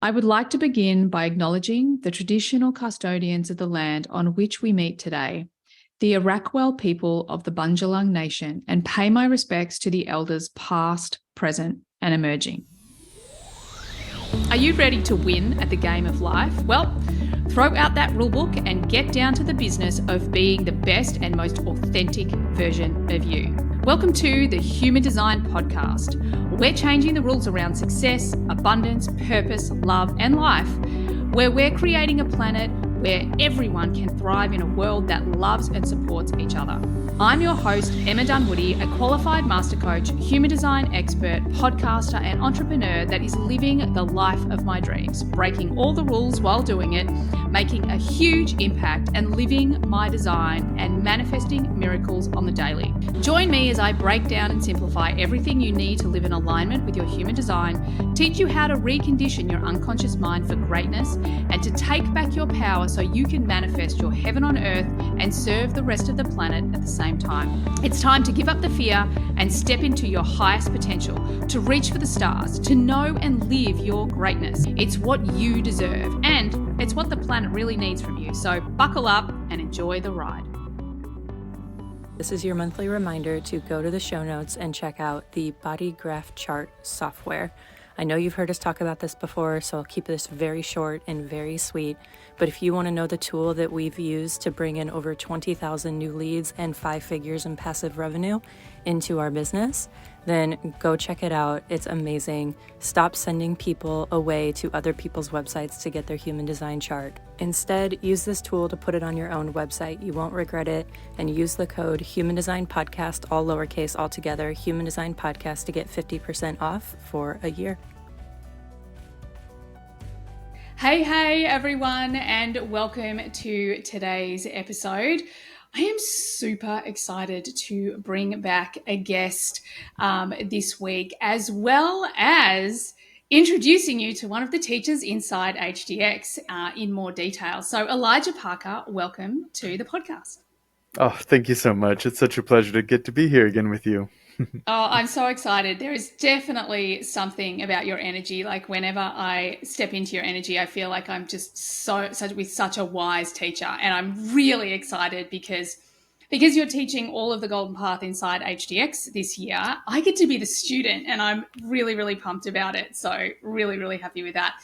I would like to begin by acknowledging the traditional custodians of the land on which we meet today, the Arakwal people of the Bundjalung Nation, and pay my respects to the elders past, present, and emerging. Are you ready to win at the game of life? Well, throw out that rulebook and get down to the business of being the best and most authentic version of you. Welcome to the Human Design Podcast. We're changing the rules around success, abundance, purpose, love, and life, where we're creating a planet where everyone can thrive in a world that loves and supports each other. I'm your host, Emma Dunwoody, a qualified master coach, human design expert, podcaster, and entrepreneur that is living the life of my dreams, breaking all the rules while doing it, making a huge impact, and living my design and manifesting miracles on the daily. Join me as I break down and simplify everything you need to live in alignment with your human design, teach you how to recondition your unconscious mind for greatness, and to take back your power so you can manifest your heaven on earth and serve the rest of the planet at the same time. It's time to give up the fear and step into your highest potential, to reach for the stars, to know and live your greatness. It's what you deserve, and it's what the planet really needs from you. So buckle up and enjoy the ride. This is your monthly reminder to go to the show notes and check out the BodyGraph chart software. I know you've heard us talk about this before, so I'll keep this very short and very sweet. But if you want to know the tool that we've used to bring in over 20,000 new leads and 5 figures in passive revenue into our business, then go check it out. It's amazing. Stop sending people away to other people's websites to get their human design chart. Instead, use this tool to put it on your own website. You won't regret it. And use the code Human Design Podcast, all lowercase all together, Human Design Podcast, to get 50% off for a year. Hey everyone, and welcome to today's episode. I am super excited to bring back a guest this week, as well as introducing you to one of the teachers inside HDX in more detail. So Elijah Parker, welcome to the podcast. Oh, thank you so much. It's such a pleasure to get to be here again with you. Oh, I'm so excited. There is definitely something about your energy. Like whenever I step into your energy, I feel like I'm just with such a wise teacher. And I'm really excited because you're teaching all of the Golden Path inside HDX this year. I get to be the student and I'm really, really pumped about it. So really, really happy with that.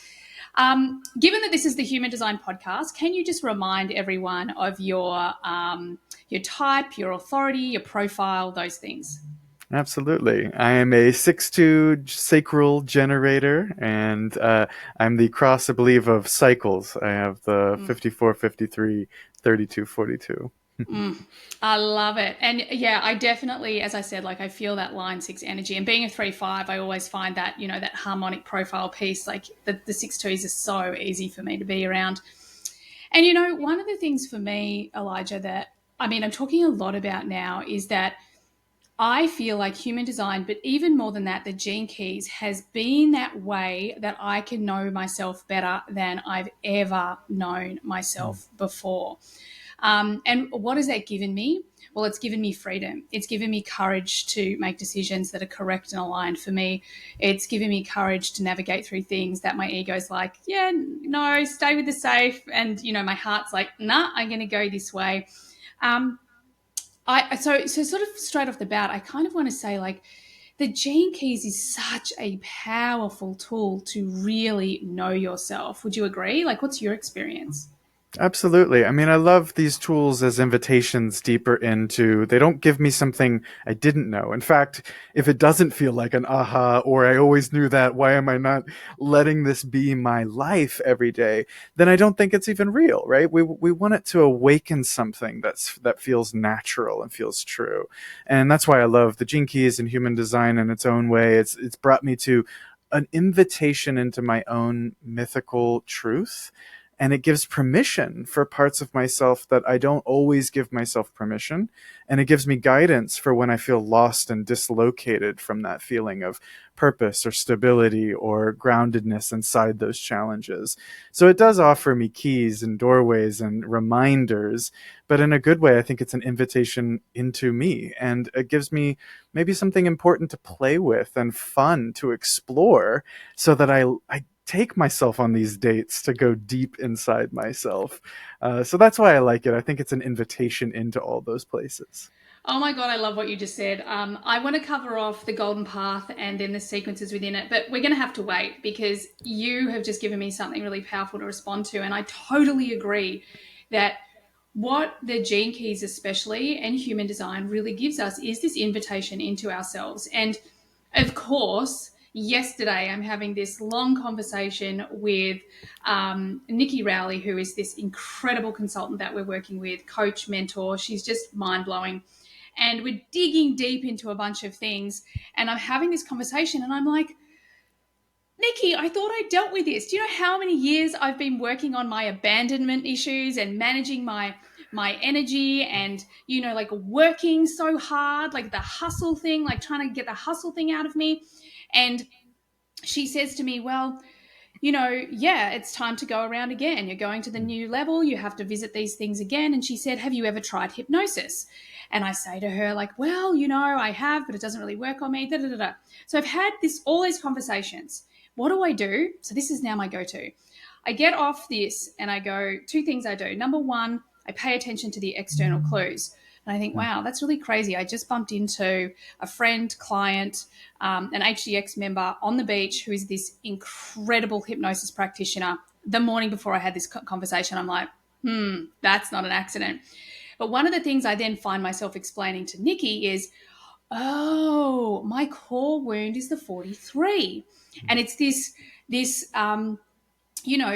Given that this is the Human Design Podcast, can you just remind everyone of your type, your authority, your profile, those things? Absolutely. I am a 6'2" Sacral Generator, and I'm the cross, I believe, of cycles. I have the 54, 53, 32, 42. I love it. And yeah, I definitely, as I said, like I feel that line 6 energy, and being a 3-5, I always find that, you know, that harmonic profile piece, like the 6-2s are so easy for me to be around. And, you know, one of the things for me, Elijah, that, I mean, I'm talking a lot about now is that I feel like human design, but even more than that, the Gene Keys has been that way that I can know myself better than I've ever known myself before. And what has that given me? Well, it's given me freedom. It's given me courage to make decisions that are correct and aligned for me. It's given me courage to navigate through things that my ego's like, yeah, no, stay with the safe. And, you know, my heart's like, nah, I'm going to go this way. So sort of straight off the bat, I kind of want to say, like, the Gene Keys is such a powerful tool to really know yourself. Would you agree? Like, what's your experience? Absolutely. I mean, I love these tools as invitations deeper into, they don't give me something I didn't know. In fact, if it doesn't feel like an aha, or I always knew that, why am I not letting this be my life every day? Then I don't think it's even real, right? We want it to awaken something that feels natural and feels true. And that's why I love the Gene Keys and human design in its own way. It's brought me to an invitation into my own mythical truth. And it gives permission for parts of myself that I don't always give myself permission. And it gives me guidance for when I feel lost and dislocated from that feeling of purpose or stability or groundedness inside those challenges. So it does offer me keys and doorways and reminders, but in a good way. I think it's an invitation into me, and it gives me maybe something important to play with and fun to explore, so that I take myself on these dates to go deep inside myself. So that's why I like it. I think it's an invitation into all those places. Oh my God, I love what you just said. I want to cover off the golden path and then the sequences within it, but we're going to have to wait because you have just given me something really powerful to respond to. And I totally agree that what the gene keys, especially, and human design really gives us is this invitation into ourselves. And of course, yesterday I'm having this long conversation with Nikki Rowley, who is this incredible consultant that we're working with, coach, mentor. She's just mind blowing. And we're digging deep into a bunch of things. And I'm having this conversation, and I'm like, Nikki, I thought I dealt with this. Do you know how many years I've been working on my abandonment issues and managing my energy and, like working so hard, like the hustle thing, like trying to get the hustle thing out of me. And she says to me, well, yeah, it's time to go around again. You're going to the new level. You have to visit these things again. And she said, have you ever tried hypnosis? And I say to her, like, well, I have, but it doesn't really work on me. Da, da, da, da. So I've had all these conversations. What do I do? So this is now my go-to. I get off this and I go, two things I do. Number one, I pay attention to the external clues. And I think, wow, that's really crazy. I just bumped into a friend, client, an HDX member on the beach who is this incredible hypnosis practitioner. The morning before I had this conversation, I'm like, that's not an accident. But one of the things I then find myself explaining to Nikki is, oh, my core wound is the 43. And it's this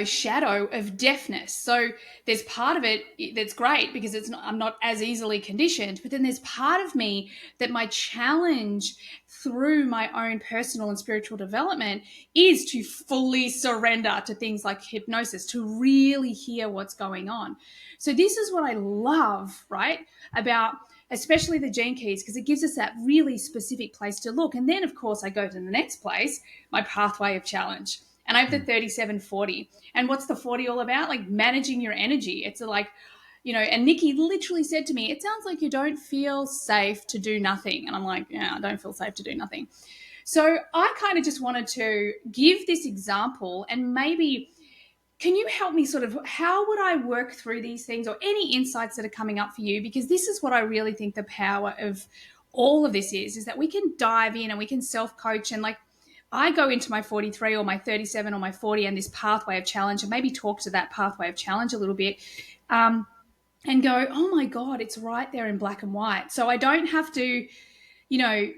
shadow of deafness. So there's part of it that's great because I'm not as easily conditioned, but then there's part of me that my challenge through my own personal and spiritual development is to fully surrender to things like hypnosis, to really hear what's going on. So this is what I love, right, about especially the gene keys, because it gives us that really specific place to look. And then, of course, I go to the next place, my pathway of challenge. And I have the 3740. And what's the 40 all about? Like managing your energy. It's like, and Nikki literally said to me, it sounds like you don't feel safe to do nothing. And I'm like, yeah, I don't feel safe to do nothing. So I kind of just wanted to give this example and maybe can you help me sort of how would I work through these things or any insights that are coming up for you? Because this is what I really think the power of all of this is that we can dive in and we can self-coach and like I go into my 43 or my 37 or my 40 and this pathway of challenge and maybe talk to that pathway of challenge a little bit and go, oh my God, it's right there in black and white. So I don't have to,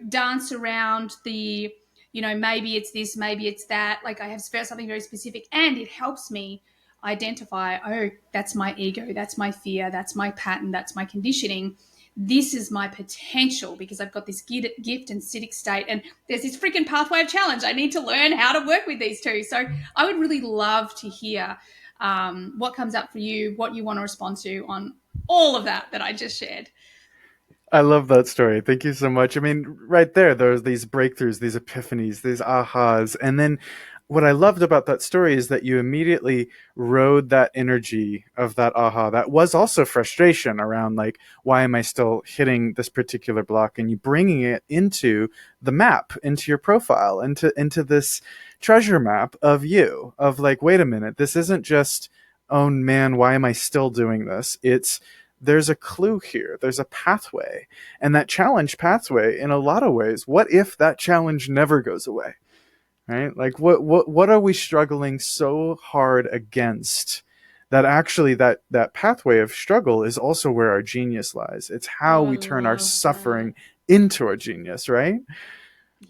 dance around the, maybe it's this, maybe it's that. Like I have something very specific and it helps me identify, oh, that's my ego, that's my fear, that's my pattern, that's my conditioning. This is my potential because I've got this gift and acidic state and there's this freaking pathway of challenge. I need to learn how to work with these two. So I would really love to hear what comes up for you, what you want to respond to on all of that I just shared. I love that story. Thank you so much. I mean, right there's these breakthroughs, these epiphanies, these ahas. And then what I loved about that story is that you immediately rode that energy of that aha. That was also frustration around like, why am I still hitting this particular block? And you bringing it into the map, into your profile, into this treasure map of you, of like, wait a minute, this isn't just, oh man, why am I still doing this? There's a clue here. There's a pathway. And that challenge pathway, in a lot of ways, what if that challenge never goes away? Right? Like what are we struggling so hard against that actually that pathway of struggle is also where our genius lies. It's how Oh, I we turn our love suffering that. into our genius, right?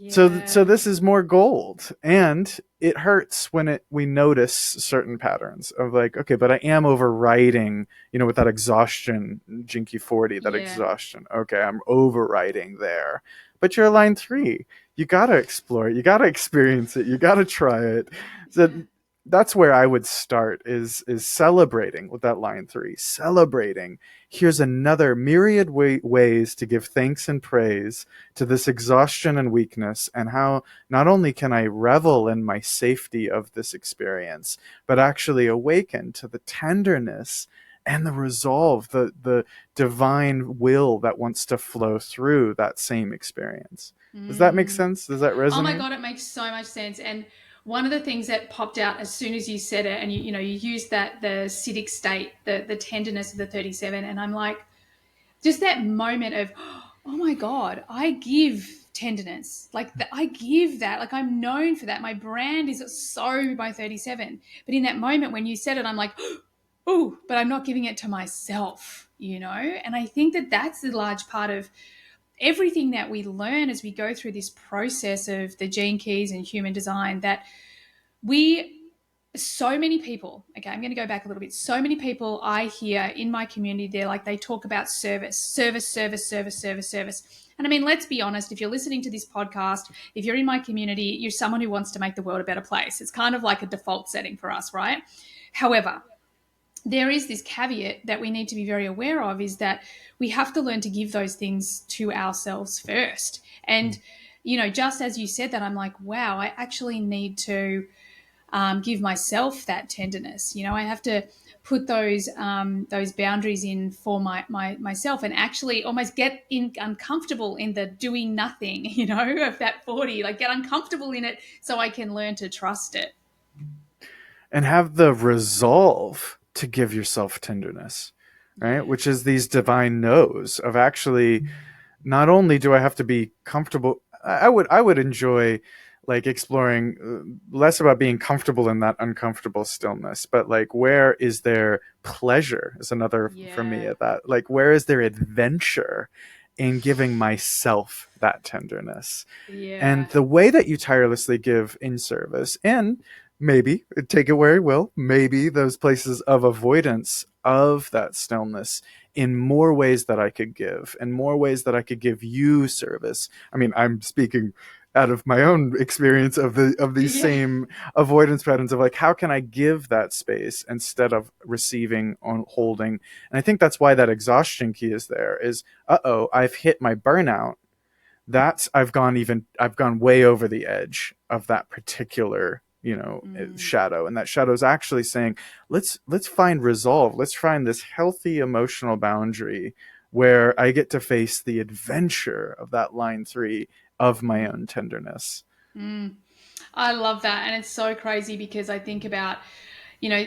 So Yeah. this is more gold, and it hurts when we notice certain patterns of like, okay, but I am overriding, with that exhaustion, Jinky 40, that Yeah. exhaustion. Okay, I'm overriding there. But you're line 3. You gotta explore it. You gotta experience it. You gotta try it. So Yeah. that's where I would start is celebrating with that line 3. Celebrating. Here's another myriad ways to give thanks and praise to this exhaustion and weakness, and how not only can I revel in my safety of this experience, but actually awaken to the tenderness and the resolve, the divine will that wants to flow through that same experience. Does that make Mm. sense? Does that Oh my resonate? God, it makes so much sense. And one of the things that popped out as soon as you said it, and you used that, the acidic state, the tenderness of the 37, and I'm like, just that moment of, oh my God, I give tenderness. Like I give that. Like I'm known for that. My brand is so by 37. But in that moment when you said it, I'm like, oh, but I'm not giving it to myself, And I think that that's the large part of everything that we learn as we go through this process of the gene keys and human design, that we so many people, okay, I'm going to go back a little bit. So many people I hear in my community, they talk about service, service, service, service, service, service. And I mean, let's be honest, if you're listening to this podcast, if you're in my community, you're someone who wants to make the world a better place. It's kind of like a default setting for us, right? However, there is this caveat that we need to be very aware of, is that we have to learn to give those things to ourselves first. And, just as you said that, I'm like, wow, I actually need to give myself that tenderness. I have to put those boundaries in for myself, and actually almost get uncomfortable in the doing nothing, of that 40, like get uncomfortable in it so I can learn to trust it. And have the resolve to give yourself tenderness, right? Yeah. Which is these divine no's of actually, not only do I have to be comfortable, I would enjoy like exploring less about being comfortable in that uncomfortable stillness, but like where is there pleasure is another for me Yeah. at that. Like where is there adventure in giving myself that tenderness? And Yeah. the way that you tirelessly give in service, and maybe take it where you will, maybe those places of avoidance of that stillness in more ways that I could give, and more ways that I could give you service. I mean, I'm speaking out of my own experience of these Yeah. same avoidance patterns of like, how can I give that space instead of receiving on holding? And I think that's why that exhaustion key is there, is I've hit my burnout. That's I've gone way over the edge of that particular Mm. shadow, and that shadow is actually saying, let's find resolve, let's find this healthy emotional boundary where I get to face the adventure of that line 3 of my own tenderness. Mm. I love that. And it's so crazy because I think about, you know,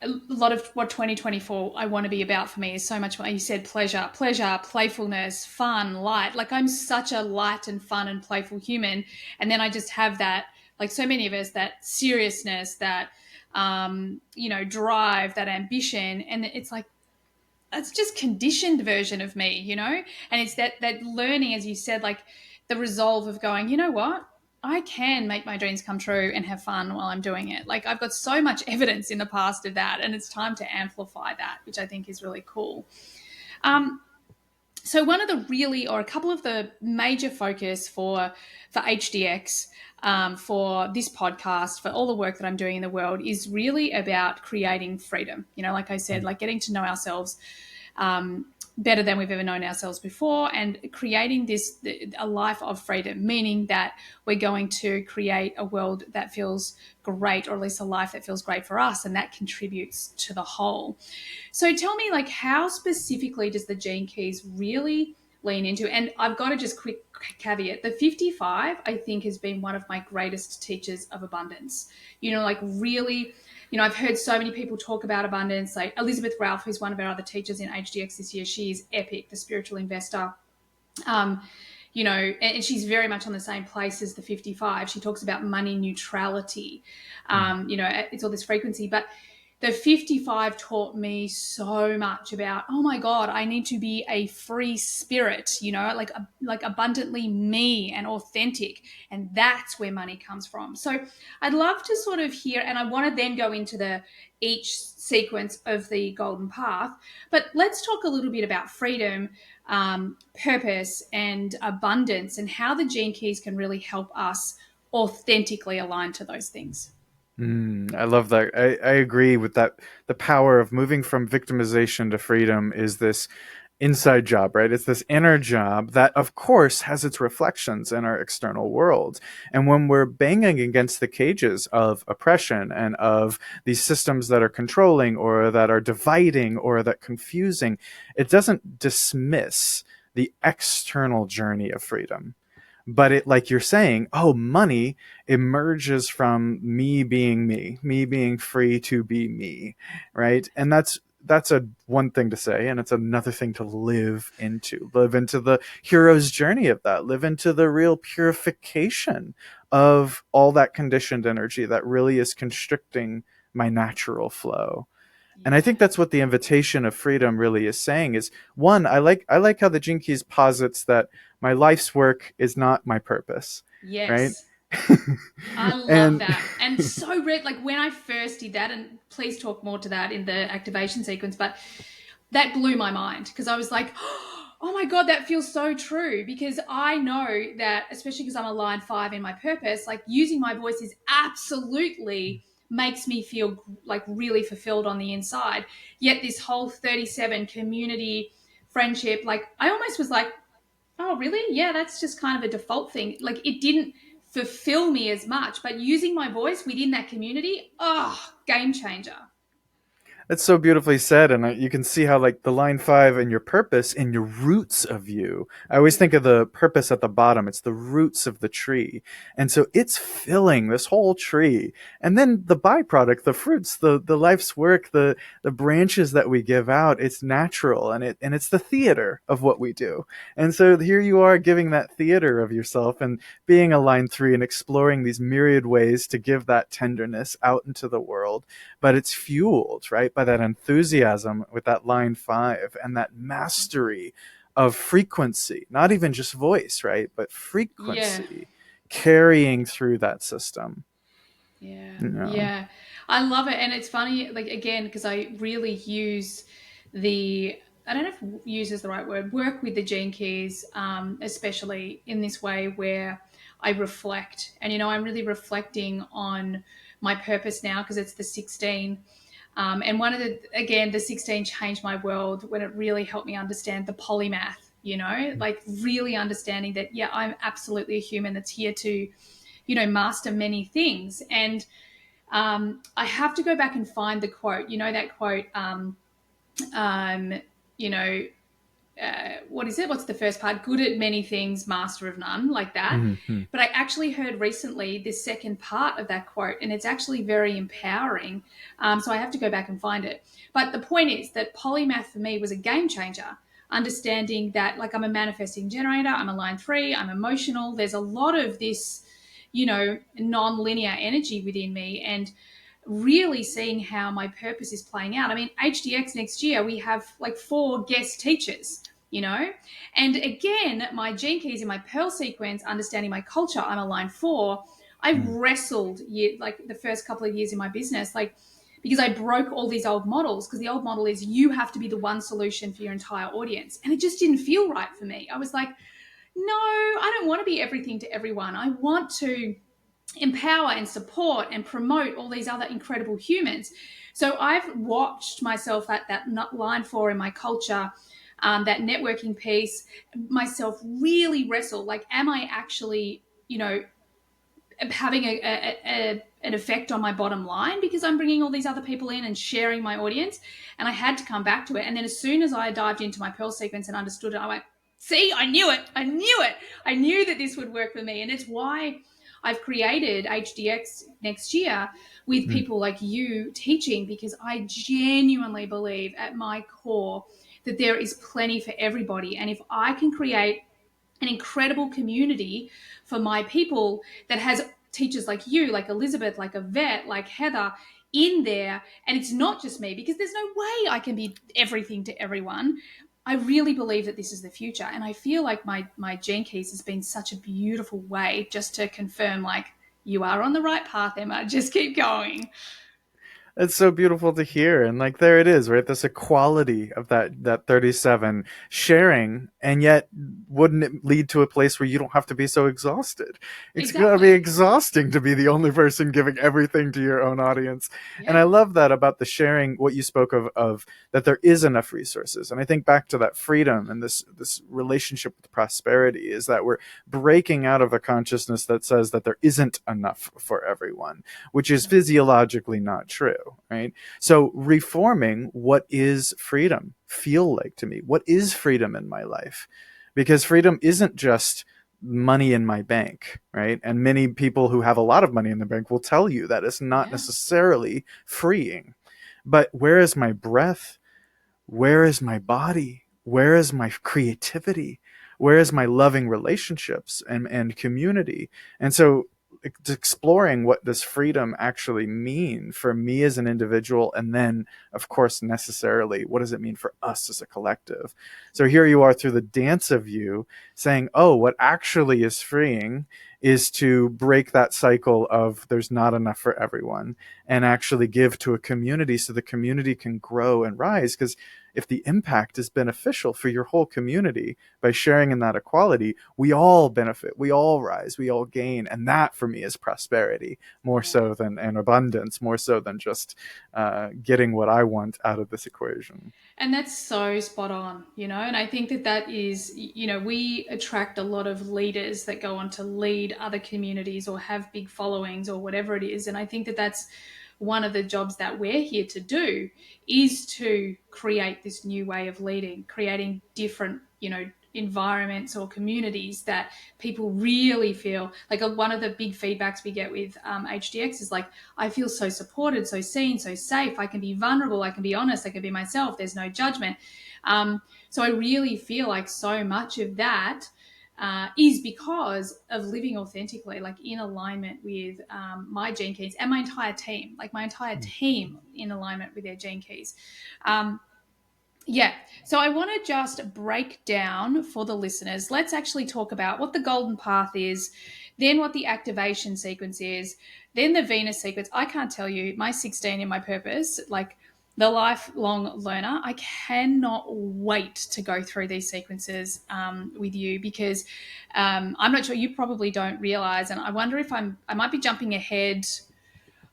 a lot of what 2024 I want to be about for me is so much more. You said pleasure, playfulness, fun, light. Like I'm such a light and fun and playful human. And then I just have that, like so many of us, that seriousness, that, drive, that ambition. And it's like, it's just conditioned version of me, and it's that learning, as you said, like the resolve of going, you know what, I can make my dreams come true and have fun while I'm doing it. Like I've got so much evidence in the past of that, and it's time to amplify that, which I think is really cool. um, so one of the really, or a couple of the major focus for HDX, for this podcast, for all the work that I'm doing in the world, is really about creating freedom. Like I said, like getting to know ourselves better than we've ever known ourselves before, and creating a life of freedom, meaning that we're going to create a world that feels great, or at least a life that feels great for us, and that contributes to the whole. So tell me, like, how specifically does the Gene Keys really lean into? And I've got to just quick caveat, the 55, I think, has been one of my greatest teachers of abundance. Like really, I've heard so many people talk about abundance, like Elizabeth Ralph, who's one of our other teachers in HDX this year. She is epic, the spiritual investor. Um, and she's very much on the same place as the 55. She talks about money neutrality. It's all this frequency, but the 55 taught me so much about, oh my God, I need to be a free spirit, like abundantly me and authentic. And that's where money comes from. So I'd love to sort of hear, and I want to then go into each sequence of the golden path, but let's talk a little bit about freedom, purpose, and abundance, and how the Gene Keys can really help us authentically align to those things. I love that. I agree with that. The power of moving from victimization to freedom is this inside job, right? It's this inner job that, of course, has its reflections in our external world. And when we're banging against the cages of oppression and of these systems that are controlling or that are dividing or that confusing, it doesn't dismiss the external journey of freedom. But it, like you're saying, oh, money emerges from me being me being free to be me, right? And that's a one thing to say, and it's another thing to live into the hero's journey of that, live into the real purification of all that conditioned energy that really is constricting my natural flow. And I think Yeah. that's what the invitation of freedom really is saying is, one, I like how the Gene Keys posits that my life's work is not my purpose, right? Yes. I love And that. And so red, like when I first did that, and please talk more to that in the activation sequence, but that blew my mind because I was like, oh my God, that feels so true. Because I know that, especially because I'm a line 5 in my purpose, like using my voice is absolutely makes me feel like really fulfilled on the inside. Yet this whole 37 community friendship, like I almost was like, oh, really? Yeah, that's just kind of a default thing. Like it didn't fulfill me as much, but using my voice within that community, oh, game changer. that's so beautifully said, and you can see how like the line 5 and your purpose and your roots of you. I always think of the purpose at the bottom. It's the roots of the tree, and so it's filling this whole tree. And then the byproduct, the fruits, the life's work, the branches that we give out. It's natural, and it's the theater of what we do. And so here you are giving that theater of yourself and being a line 3 and exploring these myriad ways to give that tenderness out into the world, but it's fueled, right, by that enthusiasm with that line 5 and that mastery of frequency, not even just voice, right, but Yeah. frequency carrying through that system. Yeah, You know? yeah. I love it. And it's funny, like, again, because I really use the, I don't know if use is the right word, work with the gene keys, especially in this way where I reflect. And, I'm really reflecting on my purpose now because it's the 16. And one of the 16 changed my world when it really helped me understand the polymath, like really understanding that, yeah, I'm absolutely a human that's here to, master many things. And I have to go back and find the quote. That quote. Um, you know, what is it? What's the first part? Good at many things, master of none, like that. Mm-hmm. But I actually heard recently this second part of that quote, and it's actually very empowering. So I have to go back and find it. But the point is that polymath for me was a game changer. Understanding that, like, I'm a manifesting generator, I'm a line 3, I'm emotional. There's a lot of this, non-linear energy within me, and really seeing how my purpose is playing out. I mean, HDX next year, we have like 4 guest teachers, and again, my gene keys in my Pearl sequence, understanding my culture, I'm a line 4. I wrestled like the first couple of years in my business, like, because I broke all these old models, because the old model is you have to be the one solution for your entire audience. And it just didn't feel right for me. I was like, no, I don't want to be everything to everyone. I want to empower and support and promote all these other incredible humans. So I've watched myself at that line 4 in my culture, that networking piece, myself really wrestle. Like, am I actually, having an effect on my bottom line because I'm bringing all these other people in and sharing my audience? And I had to come back to it. And then as soon as I dived into my Pearl sequence and understood it, I went, see, I knew it. I knew it. I knew that this would work for me. And it's why I've created HDX next year with people like you teaching, because I genuinely believe at my core that there is plenty for everybody. And if I can create an incredible community for my people that has teachers like you, like Elizabeth, like Yvette, like Heather in there, and it's not just me, because there's no way I can be everything to everyone. I really believe that this is the future, and I feel like my gene keys has been such a beautiful way just to confirm, like, you are on the right path, Emma. Just keep going. It's so beautiful to hear, and like there it is, right? This equality of that 37 sharing, and yet wouldn't it lead to a place where you don't have to be so exhausted? It's gonna be Exactly. exhausting to be the only person giving everything to your own audience. And I Yeah. love that about the sharing, what you spoke of that there is enough resources. And I think back to that freedom and this relationship with prosperity is that we're breaking out of a consciousness that says that there isn't enough for everyone, which is physiologically not true, right? So reforming what is freedom feel like to me? What is freedom in my life? Because freedom isn't just money in my bank, right? And many people who have a lot of money in the bank will tell you that it's not Yeah. necessarily freeing. But where is my breath? Where is my body? Where is my creativity? Where is my loving relationships and community? And so exploring what does freedom actually mean for me as an individual, and then of course necessarily what does it mean for us as a collective. So here you are through the dance of you saying, oh, what actually is freeing is to break that cycle of there's not enough for everyone, and actually give to a community so the community can grow and rise. Because if the impact is beneficial for your whole community by sharing in that equality, we all benefit, we all rise, we all gain. And that for me is prosperity, more Yeah. so than and abundance, more so than just getting what I want out of this equation. And that's so spot on, and I think that that is, we attract a lot of leaders that go on to lead other communities or have big followings or whatever it is. And I think that that's one of the jobs that we're here to do, is to create this new way of leading, creating different, environments or communities that people really feel like. One of the big feedbacks we get with HDX is like, I feel so supported, so seen, so safe. I can be vulnerable, I can be honest, I can be myself. There's no judgment. So I really feel like so much of that is because of living authentically, like in alignment with my gene keys, and my entire team, like my entire team in alignment with their gene keys. Yeah. So I want to just break down for the listeners. Let's actually talk about what the golden path is, then what the activation sequence is, then the Venus sequence. I can't tell you, my 16 in my purpose, like the lifelong learner, I cannot wait to go through these sequences with you, because I'm not sure, you probably don't realize, and I wonder if I might be jumping ahead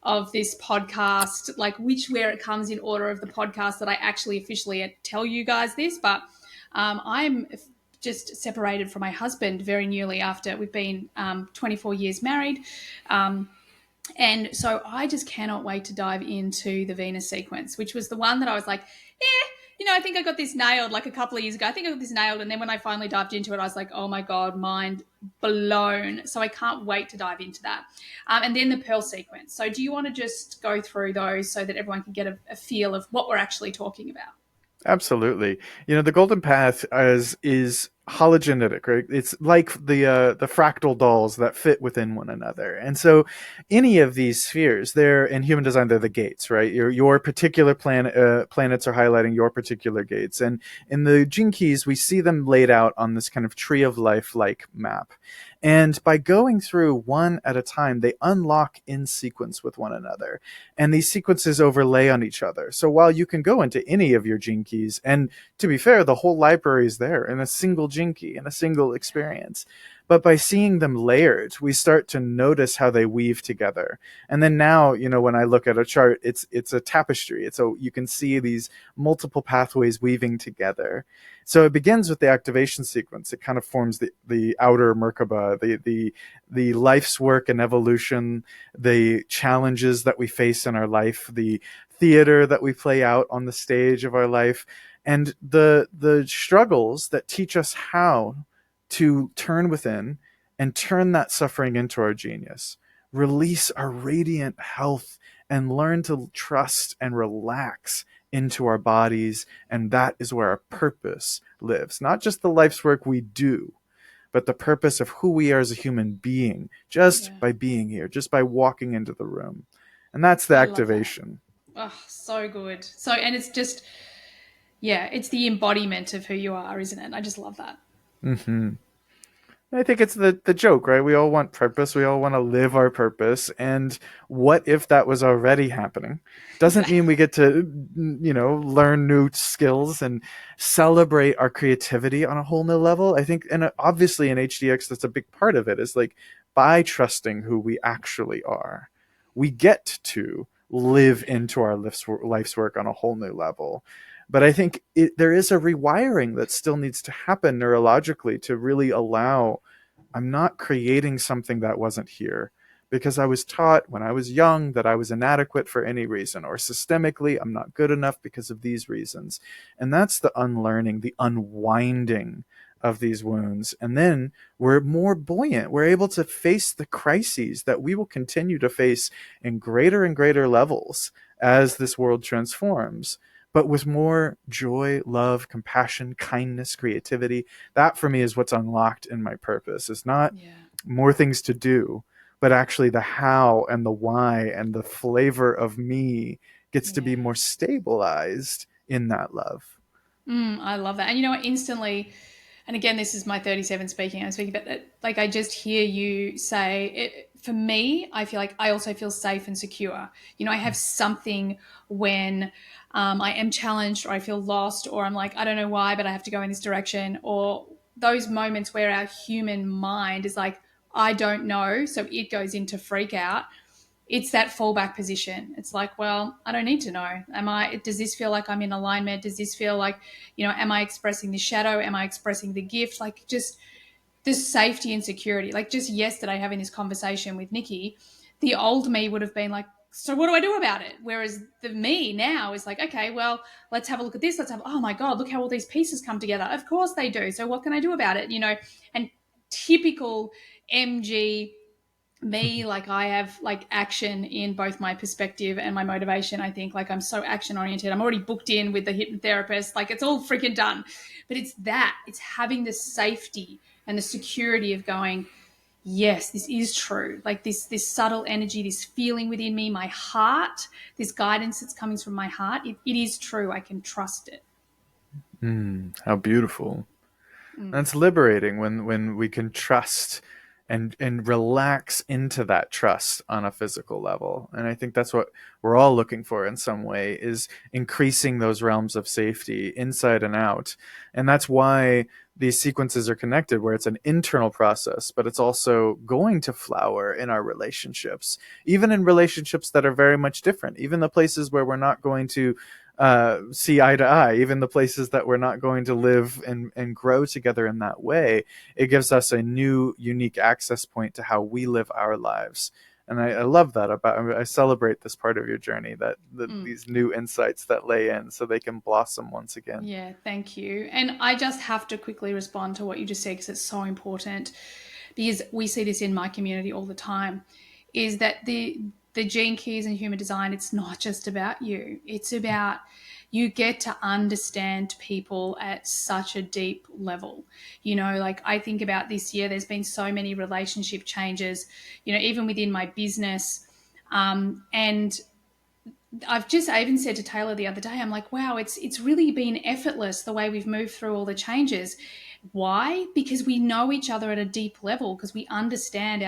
of this podcast, like where it comes in order of the podcast that I actually officially tell you guys this. But I'm just separated from my husband very newly after we've been 24 years married. And so I just cannot wait to dive into the Venus sequence, which was the one that I was like, I think I got this nailed like a couple of years ago. I think I got this nailed. And then when I finally dived into it, I was like, oh my God, mind blown. So I can't wait to dive into that. And then the Pearl sequence. So do you want to just go through those so that everyone can get a feel of what we're actually talking about? Absolutely. The golden path is hologenetic, right? It's like the fractal dolls that fit within one another. And so any of these spheres, they're in human design, they're the gates, right? Your particular planets are highlighting your particular gates. And in the gene keys, we see them laid out on this kind of tree of life like map. And by going through one at a time, they unlock in sequence with one another. And these sequences overlay on each other. So while you can go into any of your gene keys, and to be fair, the whole library is there in a single gene key, in a single experience. But by seeing them layered, we start to notice how they weave together. And then now, when I look at a chart, it's a tapestry. You can see these multiple pathways weaving together. So it begins with the activation sequence. It kind of forms the outer Merkaba, the life's work and evolution, the challenges that we face in our life, the theater that we play out on the stage of our life, and the struggles that teach us how to turn within and turn that suffering into our genius, release our radiant health, and learn to trust and relax into our bodies. And that is where our purpose lives. Not just the life's work we do, but the purpose of who we are as a human being, just Yeah, by being here, just by walking into the room. And that's the I love that. activation. Oh, so good. And it's just, yeah, it's the embodiment of who you are, isn't it? I just love that. Mm-hmm. I think it's the joke, right? We all want purpose. We all want to live our purpose. And what if that was already happening? Doesn't mean we get to, learn new skills and celebrate our creativity on a whole new level. I think, and obviously in HDX, that's a big part of it, is like by trusting who we actually are, we get to live into our life's work on a whole new level. But I think there is a rewiring that still needs to happen neurologically to really allow, I'm not creating something that wasn't here because I was taught when I was young that I was inadequate for any reason, or systemically I'm not good enough because of these reasons. And that's the unlearning, the unwinding of these wounds. And then we're more buoyant. We're able to face the crises that we will continue to face in greater and greater levels as this world transforms, but with more joy, love, compassion, kindness, creativity. That for me is what's unlocked in my purpose. It's not Yeah. more things to do, but actually the how and the why and the flavor of me gets to be Yeah. more stabilized in that love. I love that. And you know what? Instantly, and again, this is my 37 speaking. I'm speaking about that. Like, I just hear you say it. For me, I feel like I also feel safe and secure. You know, I have something when I am challenged or I feel lost or I'm like, I don't know why, but I have to go in this direction. Or those moments where our human mind is like, I don't know. So it goes into freak out. It's that fallback position. It's like, well, I don't need to know. Does this feel like I'm in alignment? Does this feel like, am I expressing the shadow? Am I expressing the gift? Like, just this safety and security. Like, just yesterday having this conversation with Nikki, the old me would have been like, so what do I do about it? Whereas the me now is like, okay, well, let's have a look at this. Oh my God, look how all these pieces come together. Of course they do. So what can I do about it? And typical MG me, like, I have like action in both my perspective and my motivation. I think, like, I'm so action oriented. I'm already booked in with the hypnotherapist. Like, it's all freaking done. But it's having the safety and the security of going, yes, this is true. Like, this subtle energy, this feeling within me, my heart, this guidance that's coming from my heart, it is true. I can trust it. How beautiful. That's liberating when we can trust and relax into that trust on a physical level. And I think that's what we're all looking for in some way, is increasing those realms of safety inside and out. And that's why these sequences are connected, where it's an internal process, but it's also going to flower in our relationships, even in relationships that are very much different, even the places where we're not going to see eye to eye, even the places that we're not going to live and grow together in that way. It gives us a new, unique access point to how we live our lives. And I love that about. I celebrate this part of your journey, these new insights that lay in, so they can blossom once again. Yeah, thank you. And I just have to quickly respond to what you just said because it's so important. Because we see this in my community all the time, is that the gene keys and human design, it's not just about you. It's about, you get to understand people at such a deep level. Like, I think about this year, there's been so many relationship changes, even within my business. And I even said to Taylor the other day, I'm like, wow, it's really been effortless the way we've moved through all the changes. Why? Because we know each other at a deep level, because we understand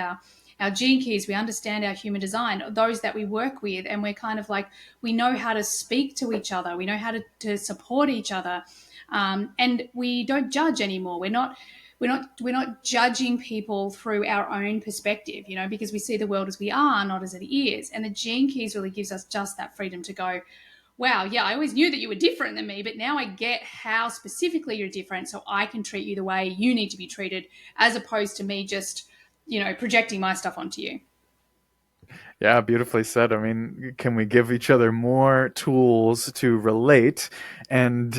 our gene keys, we understand our human design, those that we work with, and we're kind of like, we know how to speak to each other, we know how to support each other, and we don't judge anymore. We're not judging people through our own perspective, because we see the world as we are, not as it is. And the gene keys really gives us just that freedom to go, wow, yeah, I always knew that you were different than me, but now I get how specifically you're different, so I can treat you the way you need to be treated, as opposed to me just, projecting my stuff onto you. Yeah, beautifully said. I mean, can we give each other more tools to relate, and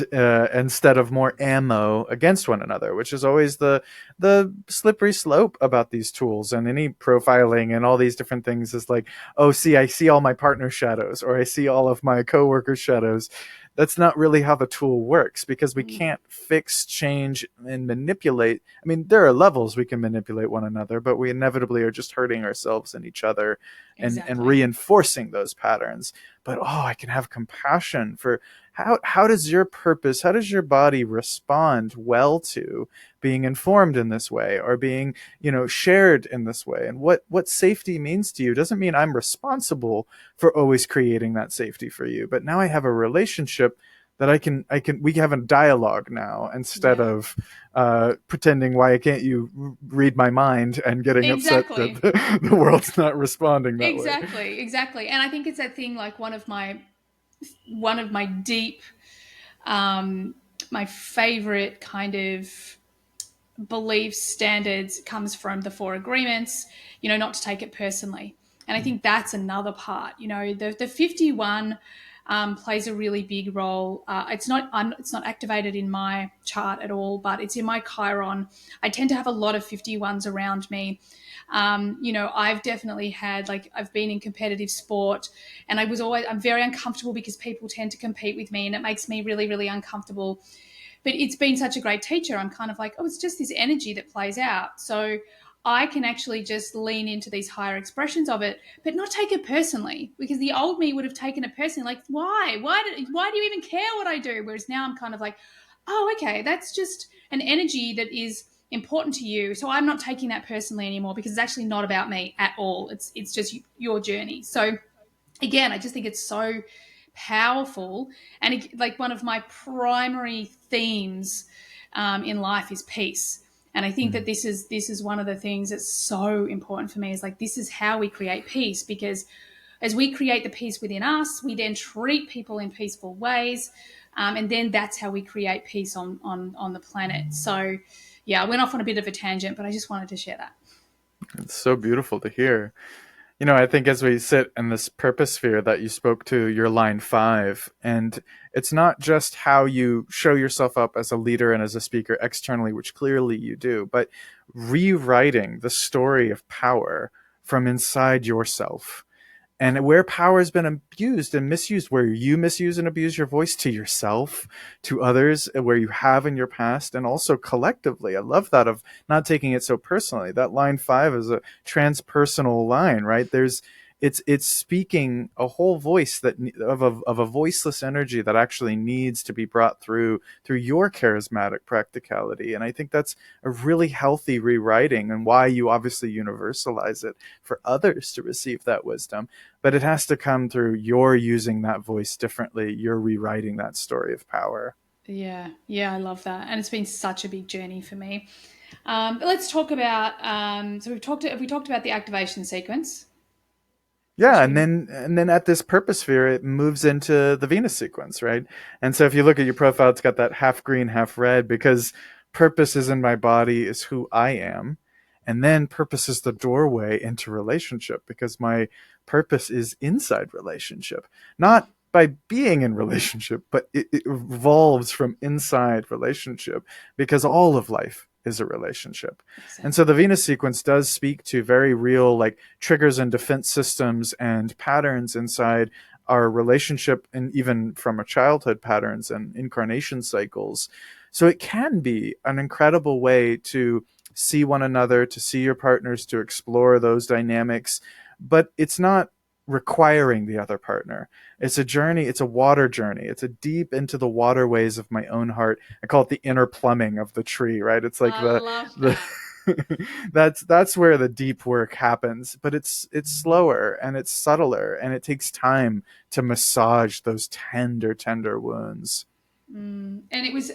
instead of more ammo against one another, which is always the slippery slope about these tools and any profiling and all these different things, is like, oh, see, I see all my partner shadows, or I see all of my coworkers' shadows. That's not really how the tool works, because we can't fix, change, and manipulate. I mean, there are levels we can manipulate one another, but we inevitably are just hurting ourselves and each other, and Exactly. reinforcing those patterns. But I can have compassion for how does your purpose, how does your body respond well to being informed in this way, or being, shared in this way, and what safety means to you. Doesn't mean I'm responsible for always creating that safety for you, but now I have a relationship that we have a dialogue now, instead Yeah. of pretending, why can't you read my mind, and getting upset that Exactly. the world's not responding that way. Exactly. And I think it's that thing, like, one of my deep, um my favorite kind of beliefs, standards, comes from the four agreements, not to take it personally. And I think that's another part, the 51 plays a really big role. It's not activated in my chart at all, but it's in my Chiron. I tend to have a lot of 51s around me. I've definitely had, like, I've been in competitive sport, and I'm very uncomfortable because people tend to compete with me, and it makes me really, really uncomfortable. But it's been such a great teacher. I'm kind of like, oh, it's just this energy that plays out. So I can actually just lean into these higher expressions of it, but not take it personally, because the old me would have taken it personally. Like, why do you even care what I do? Whereas now I'm kind of like, oh, okay, that's just an energy that is important to you. So I'm not taking that personally anymore, because it's actually not about me at all. It's just your journey. So again, I just think it's so powerful. And like, one of my primary themes in life is peace. And I think that this is one of the things that's so important for me, is like, this is how we create peace, because as we create the peace within us, we then treat people in peaceful ways. And then that's how we create peace on the planet. So yeah, I went off on a bit of a tangent, but I just wanted to share that. It's so beautiful to hear. I think as we sit in this purpose sphere that you spoke to, your line 5, and it's not just how you show yourself up as a leader and as a speaker externally, which clearly you do, but rewriting the story of power from inside yourself. And where power has been abused and misused, where you misuse and abuse your voice to yourself, to others, where you have in your past, and also collectively. I love that, of not taking it so personally. That line 5 is a transpersonal line, right? It's speaking a whole voice of a voiceless energy that actually needs to be brought through your charismatic practicality. And I think that's a really healthy rewriting, and why you obviously universalize it for others to receive that wisdom. But it has to come through your using that voice differently. You're rewriting that story of power. Yeah, I love that, and it's been such a big journey for me. But let's talk about. So have we talked about the activation sequence? Or Yeah, should and we? then at this purpose sphere, it moves into the Venus sequence, right? And so if you look at your profile, it's got that half green, half red, because purpose is in my body, is who I am, and then purpose is the doorway into relationship, because my purpose is inside relationship, not by being in relationship, but it evolves from inside relationship, because all of life is a relationship. And so Exactly. the Venus sequence does speak to very real, like, triggers and defense systems and patterns inside our relationship, and even from our childhood patterns and incarnation cycles. So it can be an incredible way to see one another, to see your partners, to explore those dynamics, but it's not requiring the other partner. It's a journey, it's a water journey. It's a deep into the waterways of my own heart. I call it the inner plumbing of the tree, right? It's like I love the that. that's where the deep work happens, but it's slower and it's subtler, and it takes time to massage those tender wounds. And it was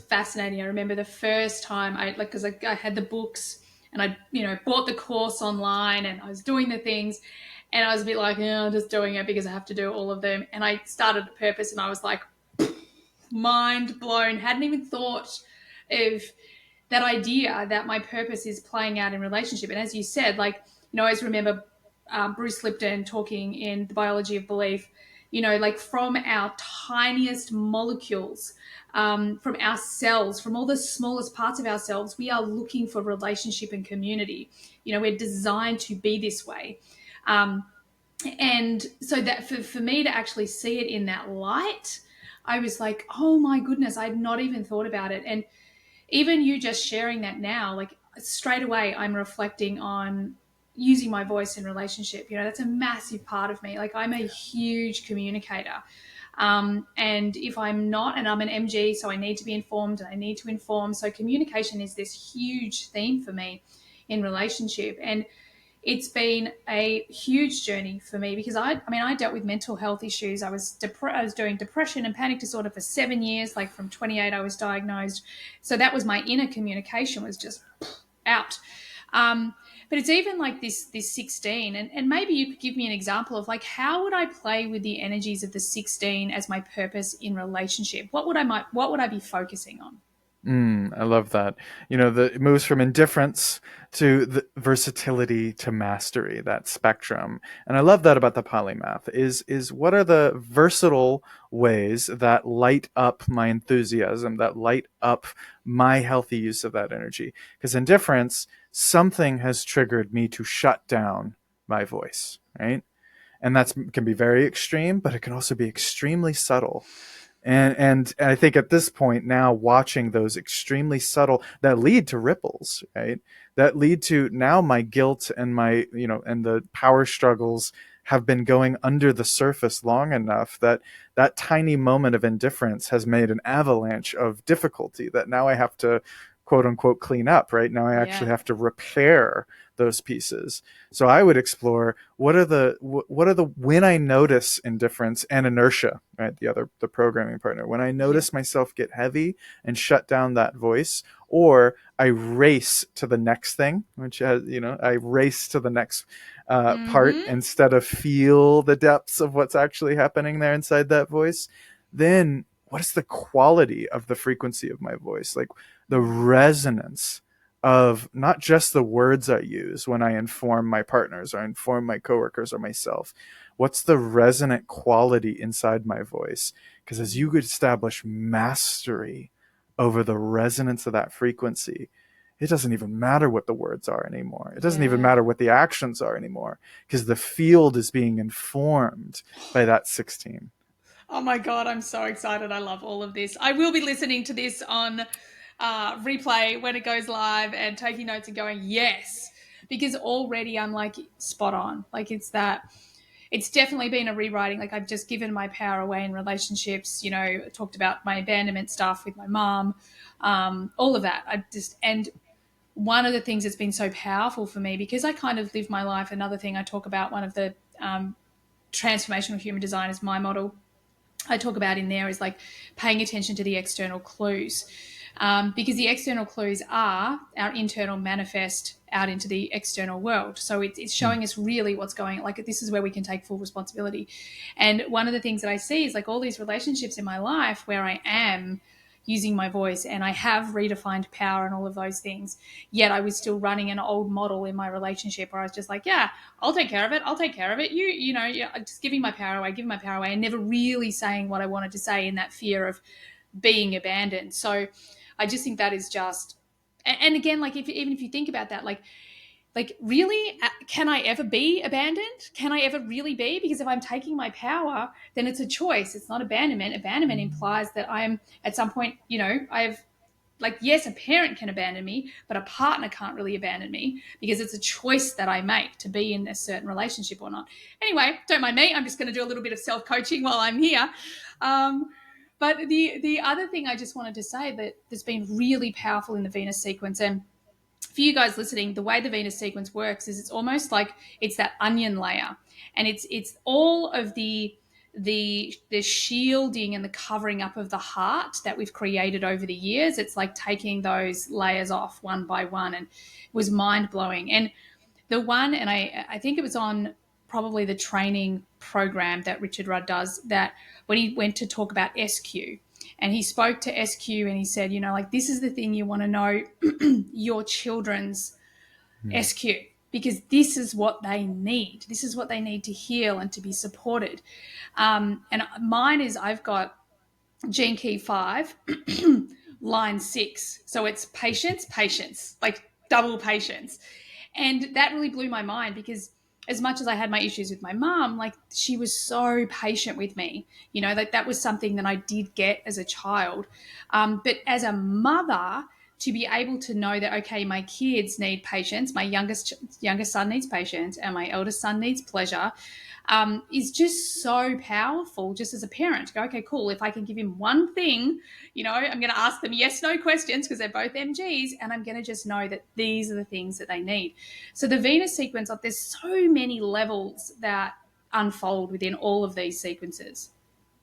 fascinating. I remember the first time because I had the books, and I, bought the course online, and I was doing the things, and I was a bit like, I'm just doing it because I have to do all of them. And I started the purpose, and I was like, mind blown. Hadn't even thought of that idea that my purpose is playing out in relationship. And as you said, like, I always remember Bruce Lipton talking in The Biology of Belief, like, from our tiniest molecules, from our cells, from all the smallest parts of ourselves, we are looking for relationship and community. We're designed to be this way. Um, and so that for me to actually see it in that light, I was like, oh my goodness, I'd not even thought about it. And even you just sharing that now, like, straight away, I'm reflecting on using my voice in relationship. That's a massive part of me. Like, I'm a huge communicator. And if I'm not, and I'm an MG, so I need to be informed and I need to inform. So communication is this huge theme for me in relationship. And it's been a huge journey for me, because I dealt with mental health issues. I was doing depression and panic disorder for 7 years. Like, from 28, I was diagnosed. So that was my inner communication was just out. But it's even like this 16, and maybe you could give me an example of, like, how would I play with the energies of the 16 as my purpose in relationship? What would I be focusing on? I love that. It moves from indifference to the versatility to mastery, that spectrum. And I love that about the polymath is what are the versatile ways that light up my enthusiasm, that light up my healthy use of that energy. Because in difference, something has triggered me to shut down my voice, right? And that can be very extreme, but it can also be extremely subtle. And I think at this point now, watching those extremely subtle that lead to ripples, right? That lead to now my guilt and my, and the power struggles have been going under the surface long enough that that tiny moment of indifference has made an avalanche of difficulty that now I have to quote unquote clean up, right? Now I actually Yeah. have to repair those pieces. So I would explore what are the when I notice indifference and inertia, right? The programming partner. When I Yeah. notice myself get heavy and shut down that voice, or I race to the next thing, which has, I race to the next part Mm-hmm. instead of feel the depths of what's actually happening there inside that voice. Then what is the quality of the frequency of my voice? Like the resonance of not just the words I use when I inform my partners or I inform my coworkers or myself. What's the resonant quality inside my voice? Because as you could establish mastery over the resonance of that frequency, it doesn't even matter what the words are anymore. It doesn't even Yeah. matter what the actions are anymore because the field is being informed by that 16. Oh my God, I'm so excited. I love all of this. I will be listening to this on replay when it goes live and taking notes and going, yes, because already I'm like spot on. Like it's definitely been a rewriting. Like I've just given my power away in relationships, talked about my abandonment stuff with my mom, all of that. And one of the things that's been so powerful for me, because I kind of live my life, another thing I talk about, one of the transformational human design is my model I talk about in there is like paying attention to the external clues. Because the external clues are our internal manifest out into the external world. So it's showing us really what's going on. Like this is where we can take full responsibility. And one of the things that I see is like all these relationships in my life where I am using my voice and I have redefined power and all of those things. Yet I was still running an old model in my relationship where I was just like, yeah, I'll take care of it. I'll take care of it. Just giving my power away, giving my power away, and never really saying what I wanted to say in that fear of being abandoned. So I just think that is just, and again, like even if you think about that, like really, can I ever be abandoned? Can I ever really be? Because if I'm taking my power, then it's a choice. It's not abandonment. Abandonment implies that I'm at some point, I've like, yes, a parent can abandon me, but a partner can't really abandon me because it's a choice that I make to be in a certain relationship or not. Anyway, don't mind me. I'm just going to do a little bit of self coaching while I'm here. Um, but the other thing I just wanted to say that has been really powerful in the Venus sequence, and for you guys listening, the way the Venus sequence works is it's almost like it's that onion layer, and it's all of the shielding and the covering up of the heart that we've created over the years. It's like taking those layers off one by one, and it was mind blowing. And the one, and I think it was on probably the training program that Richard Rudd does, that when he went to talk about SQ, and he spoke to SQ and he said, like this is the thing you want to know your children's Mm. SQ, because this is what they need. This is what they need to heal and to be supported. And mine is I've got Gene Key 5, line 6. So it's patience, patience, like double patience. And that really blew my mind because as much as I had my issues with my mom, like she was so patient with me. Like that was something that I did get as a child. But as a mother, to be able to know that, okay, my kids need patience, my youngest son needs patience, and my eldest son needs pleasure, is just so powerful just as a parent to go, okay, cool. If I can give him one thing, I'm going to ask them yes, no questions because they're both MGs, and I'm going to just know that these are the things that they need. So the Venus sequence, like there's so many levels that unfold within all of these sequences.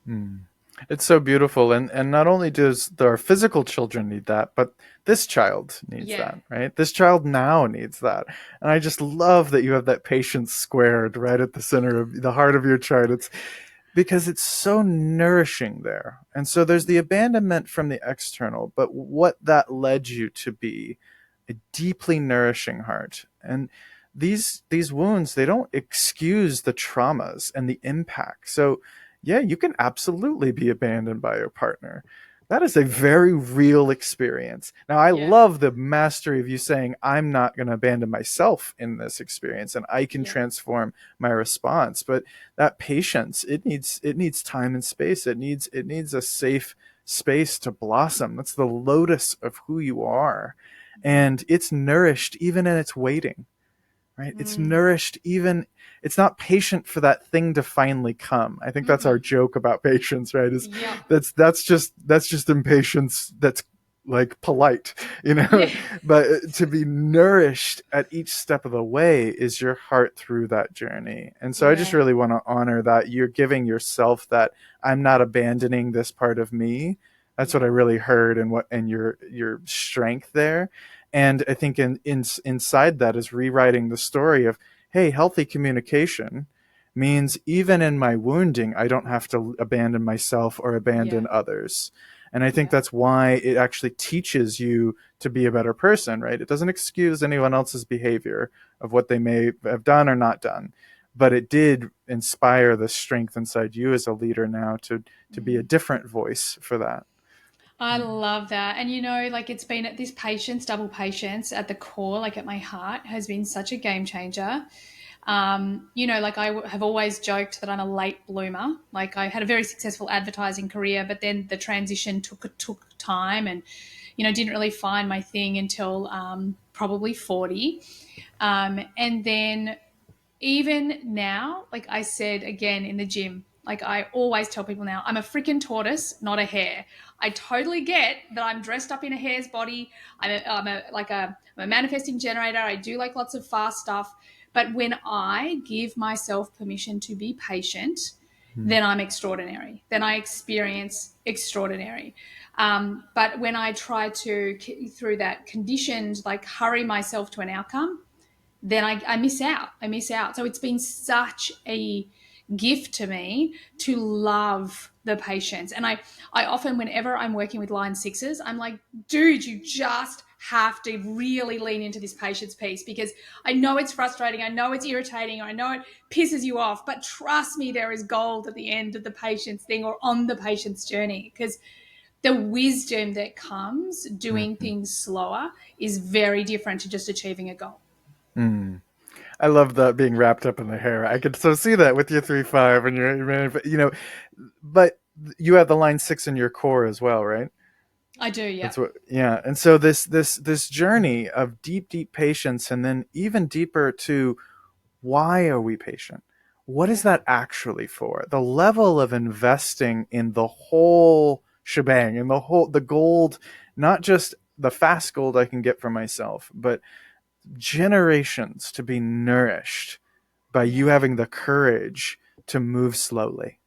Mm. It's so beautiful, and not only does our physical children need that, but this child needs Yeah. that, right? This child now needs that, and I just love that you have that patience squared right at the center of the heart of your chart. It's because it's so nourishing there, and so there's the abandonment from the external, but what that led you to be a deeply nourishing heart. And these wounds, they don't excuse the traumas and the impact. So yeah, you can absolutely be abandoned by your partner. That is a very real experience. Now, I Yeah. love the mastery of you saying, I'm not going to abandon myself in this experience and I can Yeah. transform my response. But that patience, it needs time and space. It needs a safe space to blossom. That's the lotus of who you are. And it's nourished even in its waiting, right? It's Mm. nourished even, it's not patient for that thing to finally come. I think that's our Mm-mm. joke about patience, right? Is Yep. that's just impatience that's like polite, you know. Yeah. But to be nourished at each step of the way is your heart through that journey. And so I just Yeah. really want to honor that you're giving yourself that, I'm not abandoning this part of me. That's what I Yeah. really heard, and what, and your strength there. And I think inside that is rewriting the story of, hey, healthy communication means even in my wounding, I don't have to abandon myself or Yeah. abandon others. And I think Yeah. that's why it actually teaches you to be a better person, right? It doesn't excuse anyone else's behavior of what they may have done or not done, but it did inspire the strength inside you as a leader now to be a Mm. different voice for that. I love that. And like it's been at this patience, double patience at the core, like at my heart, has been such a game changer. Like have always joked that I'm a late bloomer. Like I had a very successful advertising career, but then the transition took time, and didn't really find my thing until probably 40. And then even now, like I said again in the gym, like I always tell people now, I'm a freaking tortoise, not a hare. I totally get that I'm dressed up in a hare's body. I'm a manifesting generator. I do like lots of fast stuff. But when I give myself permission to be patient, then I'm extraordinary. Then I experience extraordinary. But when I try to, through that conditioned, like hurry myself to an outcome, then I miss out. I miss out. So it's been such a gift to me to love the patients. And I often, whenever I'm working with line sixes, I'm like, dude, you just have to really lean into this patience piece, because I know it's frustrating. I know it's irritating. I know it pisses you off, but trust me, there is gold at the end of the patience thing, or on the patience journey, because the wisdom that comes doing Mm-hmm. things slower is very different to just achieving a goal. Mm. I love that being wrapped up in the hair. I could so see that with your 3-5 and but you have the line 6 in your core as well, right? I do, yeah. That's what, yeah. And so this journey of deep patience, and then even deeper to, why are we patient? What is Yeah. that actually for? The level of investing in the whole shebang, in the gold, not just the fast gold I can get for myself, but generations to be nourished by you Yeah. having the courage to move slowly,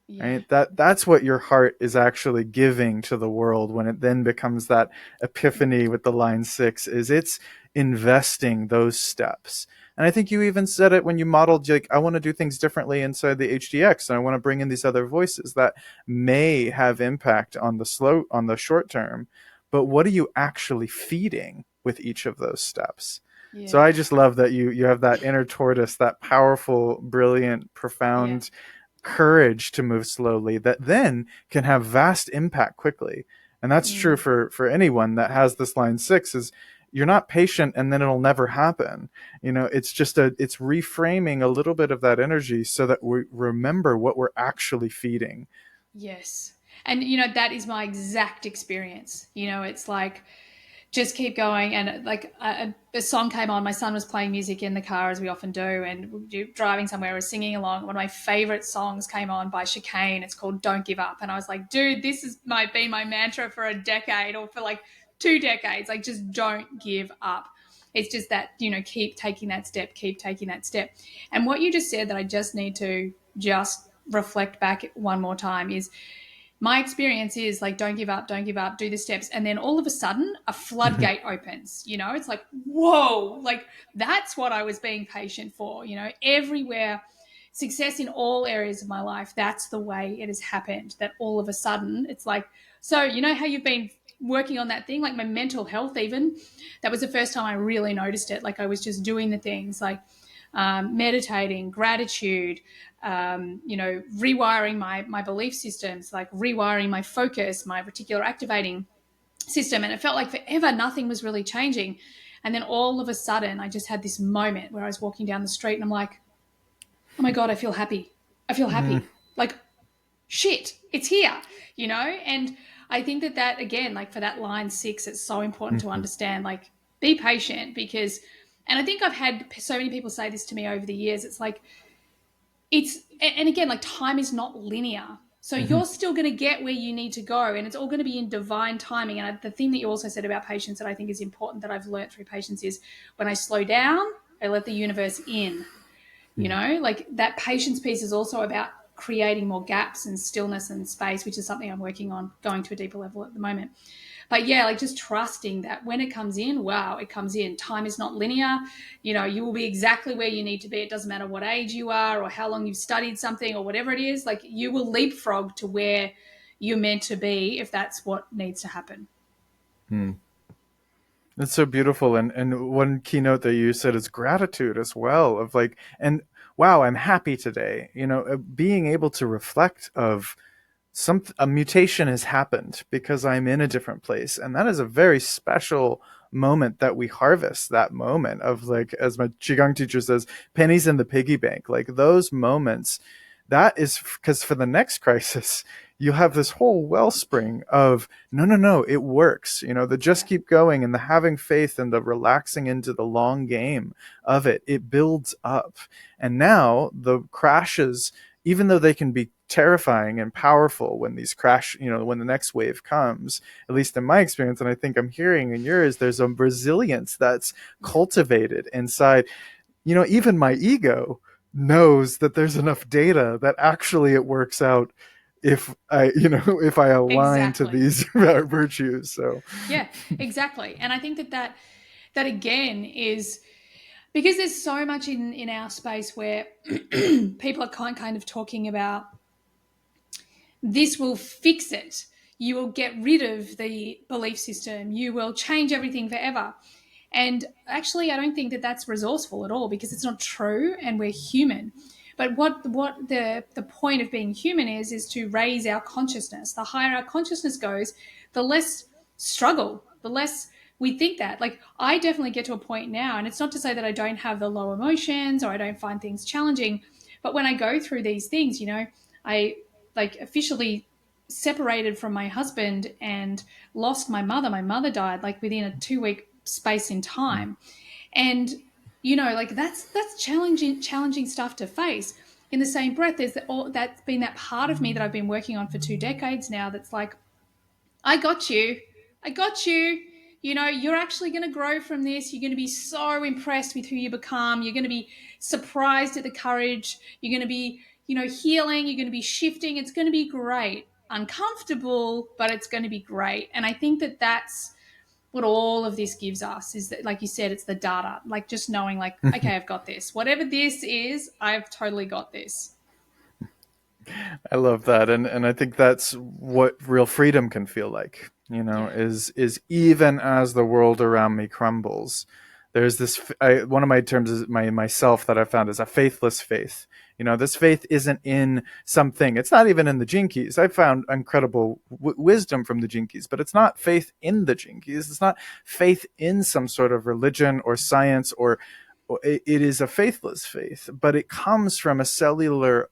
Yeah. right? That's what your heart is actually giving to the world when it then becomes that epiphany with the line 6, is it's investing those steps. And I think you even said it when you modeled, like, I want to do things differently inside the HDX, and I want to bring in these other voices that may have impact on the short term, but what are you actually feeding with each of those steps? So Yeah. I just love that you have that inner tortoise, that powerful, brilliant, Yeah. profound courage to move slowly that then can have vast impact quickly. And that's true Mm. for anyone that has this line 6, is you're not patient and then it'll never happen. It's reframing a little bit of that energy so that we remember what we're actually feeding. Yes. And that is my exact experience. It's like just keep going. And like a song came on. My son was playing music in the car, as we often do, and we were driving somewhere, I was singing along. One of my favorite songs came on by Chicane. It's called Don't Give Up. And I was like, dude, this is might be my mantra for a decade, or for like 2 decades. Like, just don't give up. It's just that, keep taking that step, keep taking that step. And what you just said that I just need to just reflect back one more time is, my experience is like, don't give up, do the steps. And then all of a sudden, a floodgate opens. It's like, whoa, like that's what I was being patient for, everywhere, success in all areas of my life. That's the way it has happened, that all of a sudden it's like, so how you've been working on that thing, like my mental health even. That was the first time I really noticed it. Like I was just doing the things like meditating, gratitude, rewiring my belief systems, like rewiring my focus, my reticular activating system. And it felt like forever nothing was really changing. And then all of a sudden, I just had this moment where I was walking down the street and I'm like, oh my God, I feel happy. I feel Mm-hmm. happy. Like, shit, it's here, And I think that again, like for that line 6, it's so important to understand, like, be patient because, and I think I've had so many people say this to me over the years. It's like, and again, like time is not linear. So Mm-hmm. you're still going to get where you need to go and it's all going to be in divine timing. And the thing that you also said about patience that I think is important that I've learned through patience is when I slow down, I let the universe in. Like that patience piece is also about creating more gaps and stillness and space, which is something I'm working on going to a deeper level at the moment. But yeah, like just trusting that when it comes in, wow, it comes in. Time is not linear. You will be exactly where you need to be. It doesn't matter what age you are or how long you've studied something or whatever it is. Like you will leapfrog to where you're meant to be if that's what needs to happen. It's so beautiful. And one keynote that you said is gratitude as well, of like, and wow, I'm happy today. Being able to reflect of a mutation has happened because I'm in a different place. And that is a very special moment that we harvest, that moment of, like, as my Qigong teacher says, pennies in the piggy bank. Like those moments, that is because for the next crisis, you have this whole wellspring of no, it works. The just keep going and the having faith and the relaxing into the long game of it. It builds up. And now the crashes, even though they can be terrifying and powerful when these crash, when the next wave comes, at least in my experience, and I think I'm hearing in yours, there's a resilience that's cultivated inside. Even my ego knows that there's enough data that actually it works out if I align to Exactly. these virtues. So Yeah, exactly. And I think that again is because there's so much in our space where people are kind of talking about this will fix it. You will get rid of the belief system. You will change everything forever. And actually, I don't think that that's resourceful at all because it's not true and we're human. But what the point of being human is to raise our consciousness. The higher our consciousness goes, the less struggle, the less we think that. Like I definitely get to a point now, and it's not to say that I don't have the low emotions or I don't find things challenging, but when I go through these things, I like officially separated from my husband and lost my mother. My mother died like within a 2-week space in time. And like that's challenging stuff to face. In the same breath, that's been that part of me that I've been working on for 2 decades now that's like, I got you. I got you. You're actually going to grow from this. You're going to be so impressed with who you become. You're going to be surprised at the courage. You're going to be, healing. You're going to be shifting. It's going to be great. Uncomfortable, but it's going to be great. And I think that that's what all of this gives us is that, like you said, it's the data, like just knowing like, okay, I've got this. Whatever this is, I've totally got this. I love that, and I think that's what real freedom can feel like. Yeah. Is even as the world around me crumbles, there's this. One of my terms is myself that I found is a faithless faith. This faith isn't in something. It's not even in the Gene Keys. I found incredible wisdom from the Gene Keys, but it's not faith in the Gene Keys. It's not faith in some sort of religion or science or it is a faithless faith, but it comes from a cellular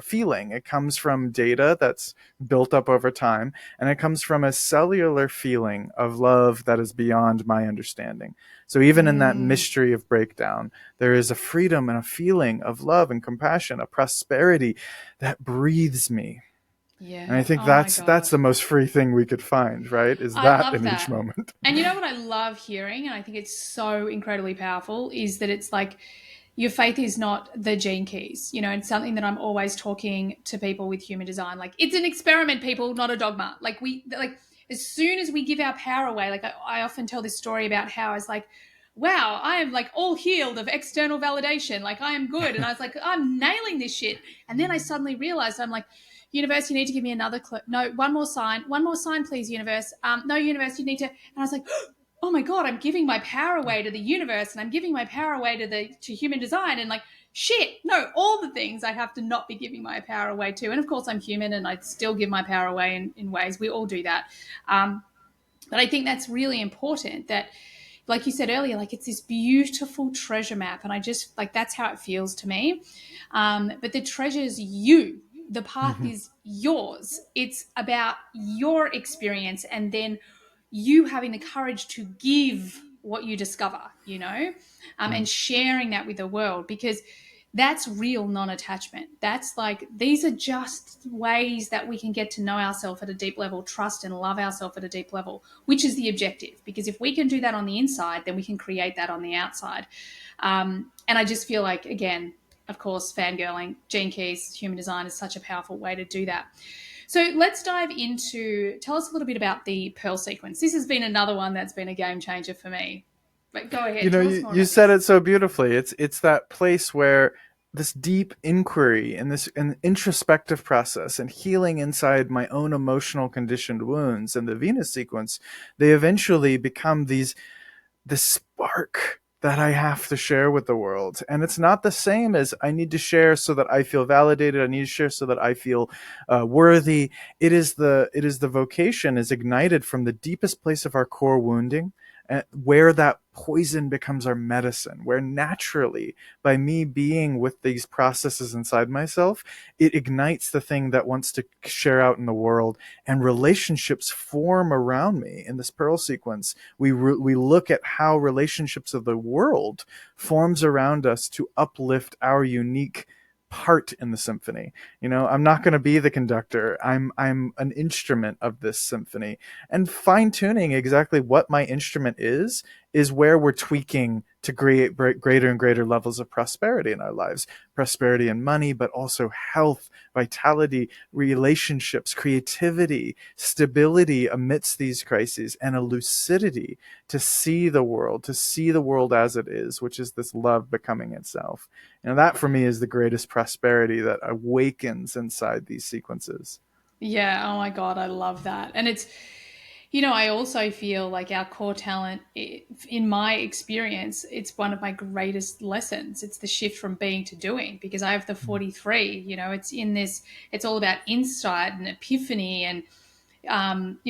feeling. It comes from data that's built up over time, and it comes from a cellular feeling of love that is beyond my understanding. So even in that mystery of breakdown, there is a freedom and a feeling of love and compassion, a prosperity that breathes me. And I Yeah. think Oh my that's God. the most free thing we could find, right? Is I that love in each that. moment. And you know what I love hearing, and I think it's so incredibly powerful, is that it's like your faith is not the gene keys. It's something that I'm always talking to people with human design. Like it's an experiment, people, not a dogma. Like as soon as we give our power away, like I often tell this story about how I was like, wow, I am like all healed of external validation. Like I am good. And I was like, I'm nailing this shit. And then I suddenly realized I'm like, universe, you need to give me another clue. No, one more sign, please, universe. No, universe, you need to. And I was like, oh my God, I'm giving my power away to the universe, and I'm giving my power away to human design, and like, shit, no, all the things I have to not be giving my power away to. And of course, I'm human, and I still give my power away in ways. We all do that. But I think that's really important that, like you said earlier, like it's this beautiful treasure map. And I just like, that's how it feels to me. But the treasure is you. The path Mhm. is yours. It's about your experience and then you having the courage to give what you discover, and sharing that with the world, because that's real non-attachment. That's like, these are just ways that we can get to know ourselves at a deep level, trust and love ourselves at a deep level, which is the objective. Because if we can do that on the inside, then we can create that on the outside. And I just feel like, again, of course, fangirling, Gene Keys, human design is such a powerful way to do that. So let's dive into, tell us a little bit about the Pearl sequence. This has been another one that's been a game changer for me. But go You ahead, know, tell us you, more you about said this. it so beautifully. It's that place where this deep inquiry and this an introspective process and healing inside my own emotional conditioned wounds and the Venus sequence, they eventually become this spark that I have to share with the world. And it's not the same as I need to share so that I feel validated. I need to share so that I feel worthy. It is the vocation is ignited from the deepest place of our core wounding, where that poison becomes our medicine, where naturally, by me being with these processes inside myself, it ignites the thing that wants to share out in the world, and relationships form around me. In this Pearl sequence, we look at how relationships of the world forms around us to uplift our unique part in the symphony. I'm not going to be the conductor. I'm an instrument of this symphony, and fine tuning exactly what my instrument is where we're tweaking to create greater and greater levels of prosperity in our lives. Prosperity and money, but also health, vitality, relationships, creativity, stability amidst these crises, and a lucidity to see the world as it is, which is this love becoming itself. And that for me is the greatest prosperity that awakens inside these sequences. Yeah. Oh my God. I love that. And it's, I also feel like our core talent, in my experience, it's one of my greatest lessons. It's the shift from being to doing, because I have the 43, it's in this, it's all about insight and epiphany and,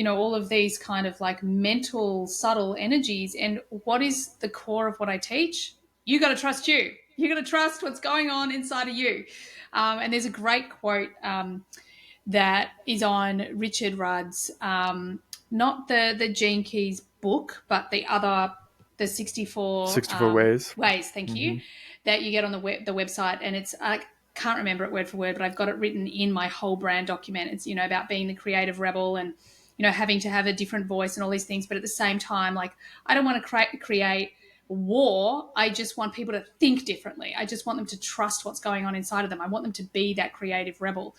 all of these kind of like mental, subtle energies. And what is the core of what I teach? You got to trust you. You got to trust what's going on inside of you. And there's a great quote that is on Richard Rudd's, not the Gene Keys book, but the 64 64 ways. ways. Thank you. Mm-hmm. That you get on the website, and it's I can't remember it word for word, but I've got it written in my whole brand document. It's about being the creative rebel and having to have a different voice and all these things, but at the same time, like, I don't want to create war. I just want people to think differently. I just want them to trust what's going on inside of them. I want them to be that creative rebel.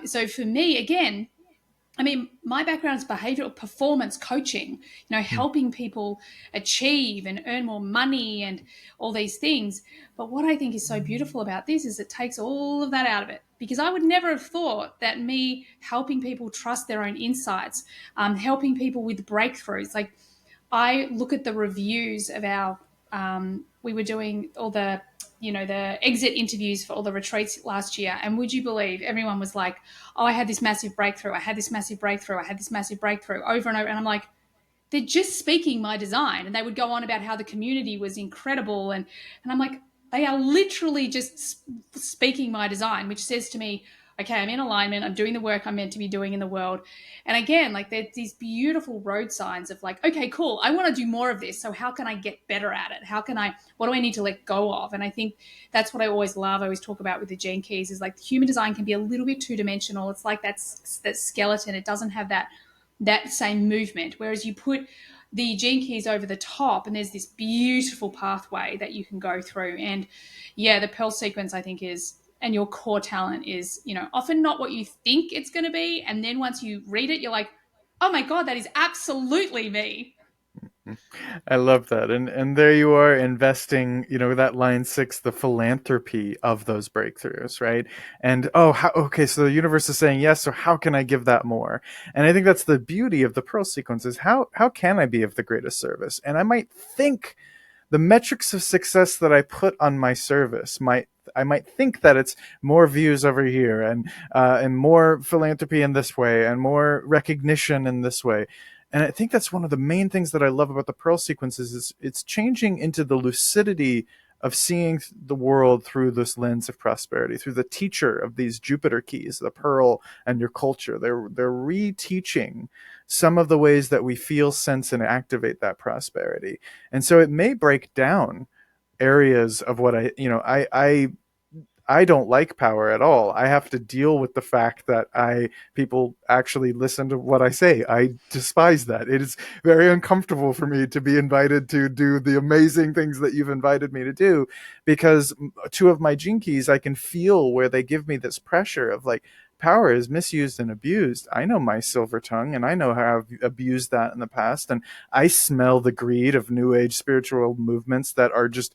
So for me, again, I mean, my background is behavioral performance coaching, helping people achieve and earn more money and all these things. But what I think is so beautiful about this is it takes all of that out of it, because I would never have thought that me helping people trust their own insights, helping people with breakthroughs, like, I look at the reviews of our, we were doing all the, the exit interviews for all the retreats last year. And would you believe everyone was like, oh, I had this massive breakthrough. I had this massive breakthrough. I had this massive breakthrough over and over. And I'm like, they're just speaking my design. And they would go on about how the community was incredible. And I'm like, they are literally just speaking my design, which says to me, okay, I'm in alignment. I'm doing the work I'm meant to be doing in the world. And again, like, there's these beautiful road signs of like, okay, cool. I want to do more of this. So how can I get better at it? What do I need to let go of? And I think that's what I always love. I always talk about with the Gene Keys is like, human design can be a little bit 2-dimensional. It's like that skeleton. It doesn't have that same movement. Whereas you put the Gene Keys over the top and there's this beautiful pathway that you can go through. And yeah, the Pearl sequence, I think, is, and your core talent is, often not what you think it's going to be. And then once you read it, you're like, oh my God, that is absolutely me. I love that. And there you are investing, that line 6, the philanthropy of those breakthroughs, right? And okay, so the universe is saying yes, so how can I give that more? And I think that's the beauty of the Pearl sequence is how can I be of the greatest service? And I might think the metrics of success that I put on my service I might think that it's more views over here and more philanthropy in this way and more recognition in this way. And I think that's one of the main things that I love about the Pearl sequences is it's changing into the lucidity of seeing the world through this lens of prosperity, through the teacher of these Jupiter keys, the Pearl and your culture. They're reteaching some of the ways that we feel, sense, and activate that prosperity. And so it may break down areas of what I don't like power at all. I have to deal with the fact that people actually listen to what I say. I despise that. It is very uncomfortable for me to be invited to do the amazing things that you've invited me to do, because two of my gene keys, I can feel where they give me this pressure of like, power is misused and abused. I know my silver tongue and I know how I've abused that in the past. And I smell the greed of new age spiritual movements that are just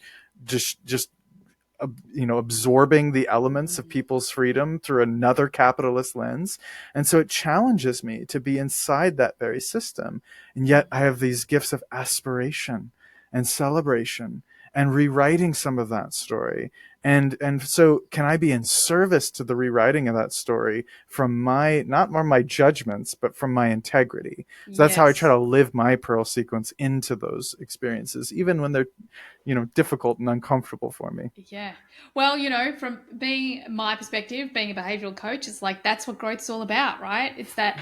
absorbing the elements of people's freedom through another capitalist lens. And so it challenges me to be inside that very system. And yet I have these gifts of aspiration and celebration and rewriting some of that story. And so can I be in service to the rewriting of that story from not from my judgments, but from my integrity? So that's how I try Yes. to live my Pearl sequence into those experiences, even when they're difficult and uncomfortable for me. Yeah. Well, from being my perspective, being a behavioral coach, it's like that's what growth's all about, right? It's that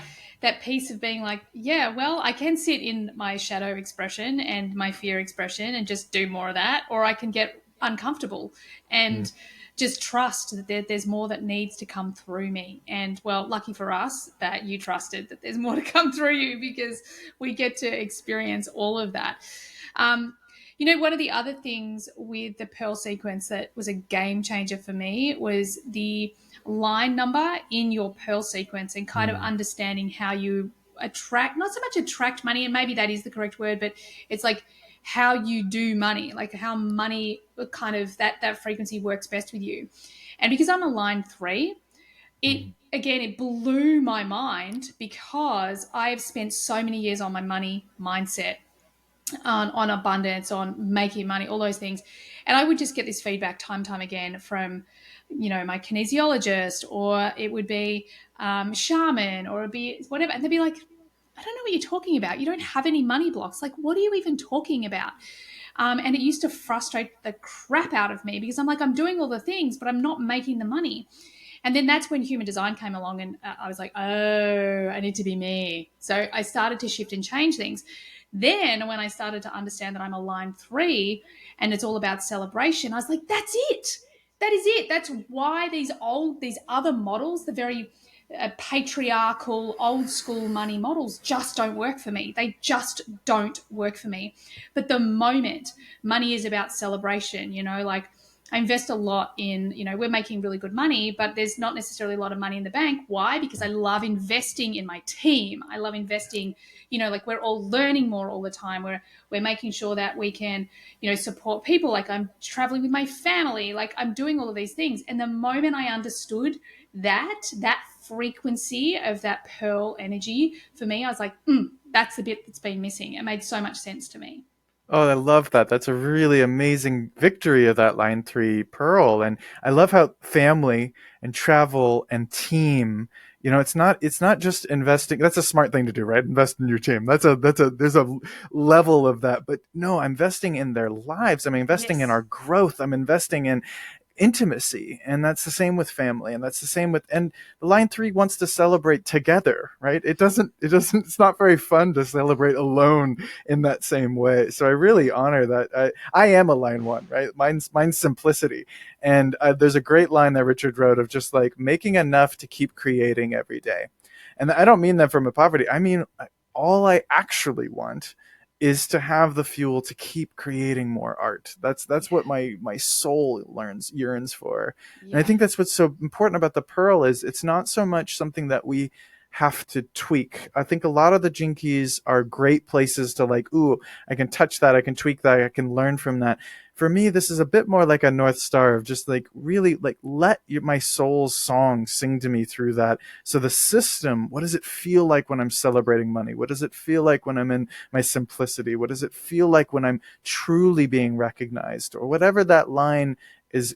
piece of being like, yeah, well, I can sit in my shadow expression and my fear expression and just do more of that, or I can get uncomfortable Mm. and just trust that there's more that needs to come through me. And well, lucky for us that you trusted that there's more to come through you, because we get to experience all of that. Um, one of the other things with the Pearl sequence that was a game changer for me was the line number in your Pearl sequence and kind of Mm. understanding how you attract, not so much attract money, and maybe that is the correct word, but it's like how you do money, like how money kind of that frequency works best with you. And because I'm a line 3, Mm. it blew my mind because I have spent so many years on my money mindset, on abundance, on making money, all those things. And I would just get this feedback time and time again from, my kinesiologist, or it would be shaman, or it'd be whatever. And they'd be like, I don't know what you're talking about. You don't have any money blocks. Like, what are you even talking about? And it used to frustrate the crap out of me because I'm like, I'm doing all the things, but I'm not making the money. And then that's when human design came along, and I was like, oh, I need to be me. So I started to shift and change things. Then when I started to understand that I'm a line 3 and it's all about celebration, I was like, that's it. That is it. That's why these other models, the very patriarchal, old school money models, just don't work for me. They just don't work for me. But the moment money is about celebration, like I invest a lot in, we're making really good money, but there's not necessarily a lot of money in the bank. Why? Because I love investing in my team. I love investing, like we're all learning more all the time. We're making sure that we can, support people. Like I'm traveling with my family, like I'm doing all of these things. And the moment I understood that frequency of that pearl energy for me, I was like, that's the bit that's been missing. It made so much sense to me. Oh, I love that. That's a really amazing victory of that line 3 Pearl. And I love how family and travel and team, it's not just investing. That's a smart thing to do, right? Invest in your team. There's a level of that. But no, I'm investing in their lives. I'm investing in Yes. our growth. I'm investing in intimacy, and that's the same with family, and that's the same with, and the line 3 wants to celebrate together, right? It doesn't it's not very fun to celebrate alone in that same way. So I really honor that. I am a line 1, right? Mine's simplicity. And there's a great line that Richard wrote of just like making enough to keep creating every day. And I don't mean that from a poverty. I mean, all I actually want is to have the fuel to keep creating more art. That's what my soul yearns for. And I Yeah. think that's what's so important about the pearl is it's not so much something that we have to tweak. I think a lot of the gene keys are great places to like, ooh, I can touch that, I can tweak that, I can learn from that. For me, this is a bit more like a North Star of just like really like my soul's song sing to me through that. So the system, what does it feel like when I'm celebrating money? What does it feel like when I'm in my simplicity? What does it feel like when I'm truly being recognized? Or whatever that line is,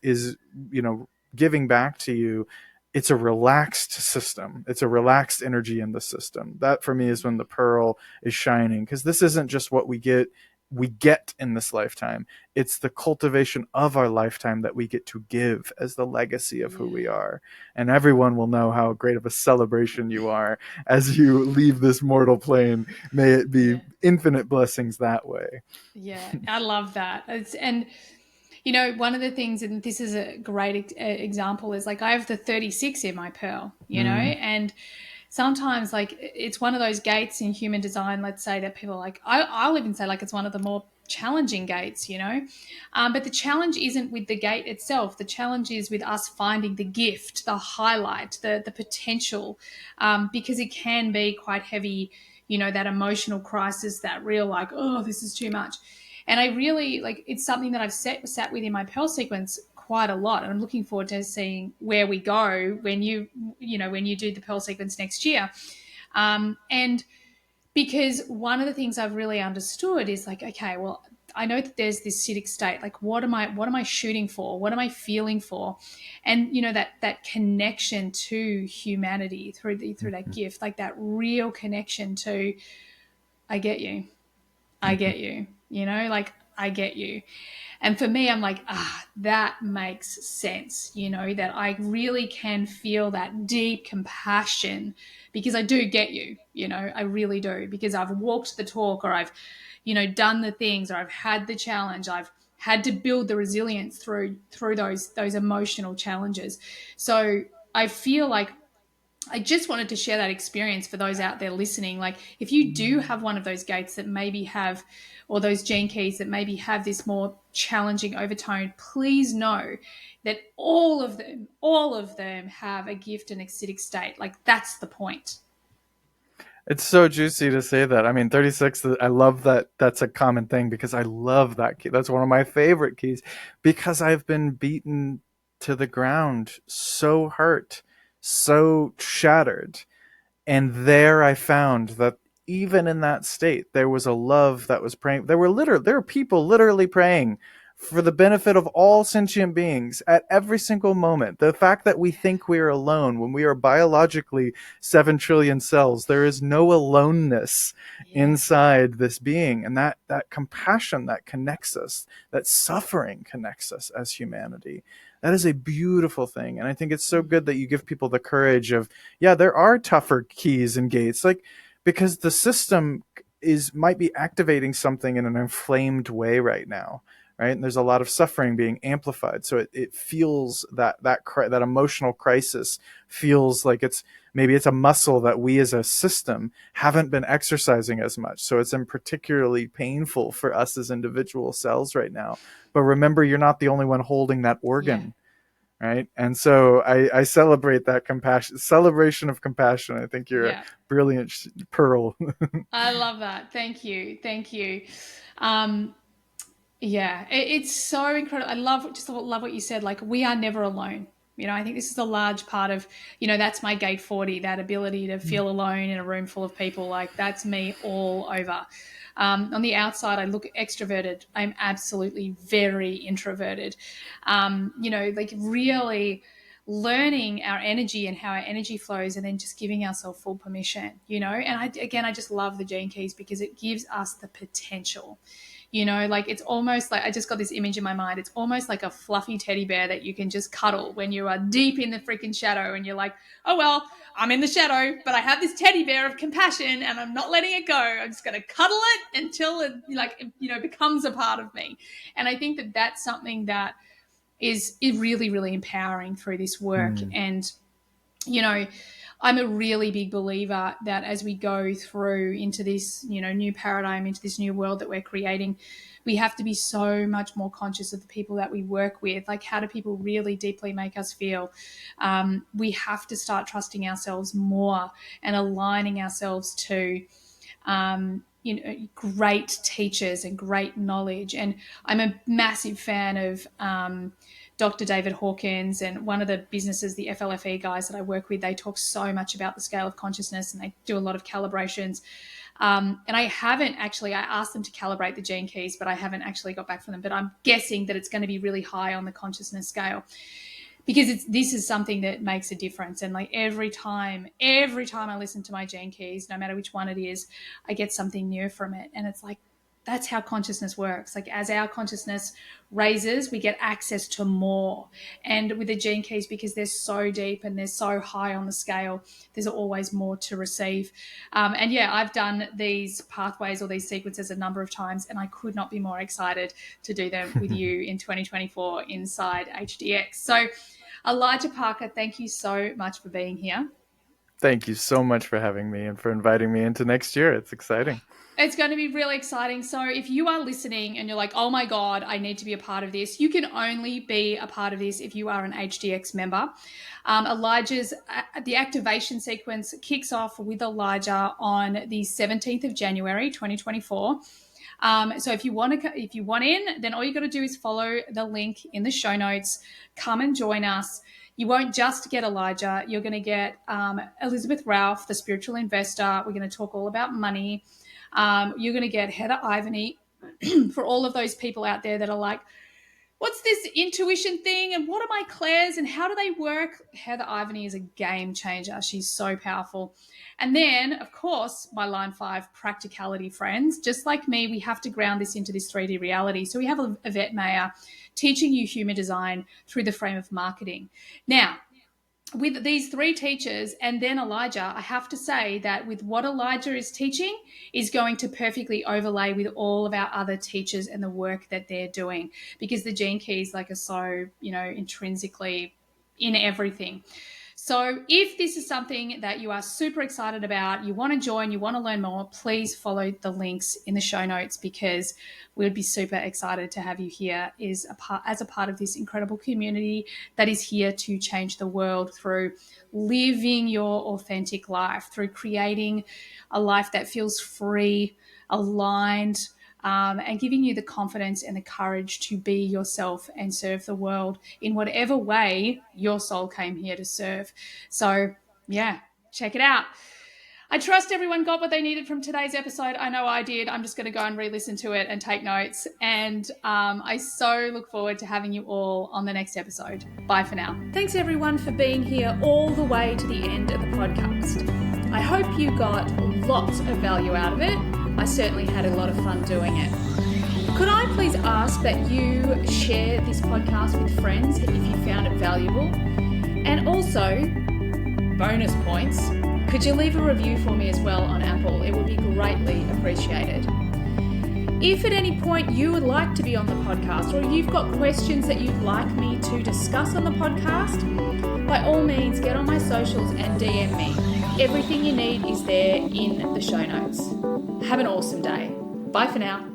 you know, giving back to you. It's a relaxed system. It's a relaxed energy in the system. That for me is when the pearl is shining, because this isn't just what we get in this lifetime. It's the cultivation of our lifetime that we get to give as the legacy of who we are. And everyone will know how great of a celebration you are as you leave this mortal plane. May it be Yeah. infinite blessings that way. Yeah, I love that. And one of the things, and this is a great example, is like I have the 36 in my pearl, Mm, and sometimes like it's one of those gates in human design, let's say, that people are like, I'll even say like it's one of the more challenging gates, but the challenge isn't with the gate itself. The challenge is with us finding the gift, the highlight, the potential, because it can be quite heavy, that emotional crisis, that real like, oh, this is too much. And I really like, it's something that I've sat with in my pearl sequence quite a lot. And I'm looking forward to seeing where we go when when you do the pearl sequence next year. And because one of the things I've really understood is like, okay, well, I know that there's this acidic state. Like, what am I shooting for? What am I feeling for? And that connection to humanity through that mhm, gift, like that real connection to, I get you, I mhm, get you, like I get you. And for me, I'm like, that makes sense, that I really can feel that deep compassion because I do get you, I really do, because I've walked the talk, or I've, done the things, or I've had the challenge, I've had to build the resilience through those emotional challenges. So I feel like I just wanted to share that experience for those out there listening. Like, if you do have one of those gates that maybe have, or those gene keys that maybe have this more challenging overtone, please know that all of them have a gift and acidic state. Like, that's the point. It's so juicy to say that. I mean, 36, I love that that's a common thing because I love that key. That's one of my favorite keys because I've been beaten to the ground, so hurt, so shattered. And there I found that even in that state, there was a love that was praying. There were people literally praying for the benefit of all sentient beings at every single moment. The fact that we think we are alone when we are biologically 7 trillion cells, there is no aloneness Yeah. inside this being. And that compassion that connects us, that suffering connects us as humanity. That is a beautiful thing. And I think it's so good that you give people the courage of, yeah, there are tougher keys and gates, like because the system is might be activating something in an inflamed way right now, right? And there's a lot of suffering being amplified, so it feels that emotional crisis feels like maybe it's a muscle that we as a system haven't been exercising as much, so it's in particularly painful for us as individual cells right now. But remember, you're not the only one holding that Yeah. organ, right? And so I celebrate that compassion, celebration of compassion. I think you're a Yeah. brilliant pearl. I love that. Thank you. Thank you. Um, Yeah, it's so incredible. I love what you said. Like, we are never alone. I think this is a large part of, that's my gate 40, that ability to feel alone in a room full of people. Like, that's me all over. On the outside, I look extroverted. I'm absolutely very introverted. Like really learning our energy and how our energy flows, and then just giving ourselves full permission, and I just love the gene keys because it gives us the potential. Like, it's almost like, I just got this image in my mind. It's almost like a fluffy teddy bear that you can just cuddle when you are deep in the freaking shadow, and you're like, oh, well, I'm in the shadow, but I have this teddy bear of compassion and I'm not letting it go. I'm just going to cuddle it until it becomes a part of me. And I think that that's something that is really, really empowering through this work. Mm. And, you know, I'm a really big believer that as we go through into this, new paradigm, into this new world that we're creating, we have to be so much more conscious of the people that we work with. Like, how do people really deeply make us feel? We have to start trusting ourselves more and aligning ourselves to great teachers and great knowledge. And I'm a massive fan of Dr. David Hawkins, and one of the businesses, the FLFE guys that I work with, they talk so much about the scale of consciousness, and they do a lot of calibrations. And I asked them to calibrate the gene keys, but I haven't actually got back from them. But I'm guessing that it's going to be really high on the consciousness scale, because this is something that makes a difference. And like every time I listen to my gene keys, no matter which one it is, I get something new from it. And it's like, that's how consciousness works. Like, as our consciousness raises, we get access to more. And with the gene keys, because they're so deep and they're so high on the scale, there's always more to receive. And yeah, I've done these pathways or these sequences a number of times, and I could not be more excited to do them with you in 2024 inside HDX. So Elijah Parker, thank you so much for being here. Thank you so much for having me and for inviting me into next year. It's exciting. It's going to be really exciting. So if you are listening and you're like, oh my God, I need to be a part of this, you can only be a part of this if you are an HDX member. The activation sequence kicks off with Elijah on the 17th of January, 2024. So if you want in, then all you got to do is follow the link in the show notes. Come and join us. You won't just get Elijah. You're going to get Elizabeth Ralph, the spiritual investor. We're going to talk all about money. You're going to get Heather Ivany for all of those people out there that are like, what's this intuition thing? And what are my clairs and how do they work? Heather Ivany is a game changer. She's so powerful. And then, of course, my line 5 practicality friends. Just like me, we have to ground this into this 3D reality. So we have Yvette Mayer teaching you human design through the frame of marketing. Now, with these 3 teachers and then Elijah, I have to say that with what Elijah is teaching is going to perfectly overlay with all of our other teachers and the work that they're doing, because the gene keys are so, intrinsically in everything. So if this is something that you are super excited about, you want to join, you want to learn more, please follow the links in the show notes, because we'd be super excited to have you here as a part of this incredible community that is here to change the world through living your authentic life, through creating a life that feels free, aligned, and giving you the confidence and the courage to be yourself and serve the world in whatever way your soul came here to serve. So, yeah, check it out. I trust everyone got what they needed from today's episode. I know I did. I'm just going to go and re-listen to it and take notes. And I so look forward to having you all on the next episode. Bye for now. Thanks, everyone, for being here all the way to the end of the podcast. I hope you got lots of value out of it. I certainly had a lot of fun doing it. Could I please ask that you share this podcast with friends if you found it valuable? And also, bonus points, could you leave a review for me as well on Apple? It would be greatly appreciated. If at any point you would like to be on the podcast, or you've got questions that you'd like me to discuss on the podcast, by all means get on my socials and DM me. Everything you need is there in the show notes. Have an awesome day. Bye for now.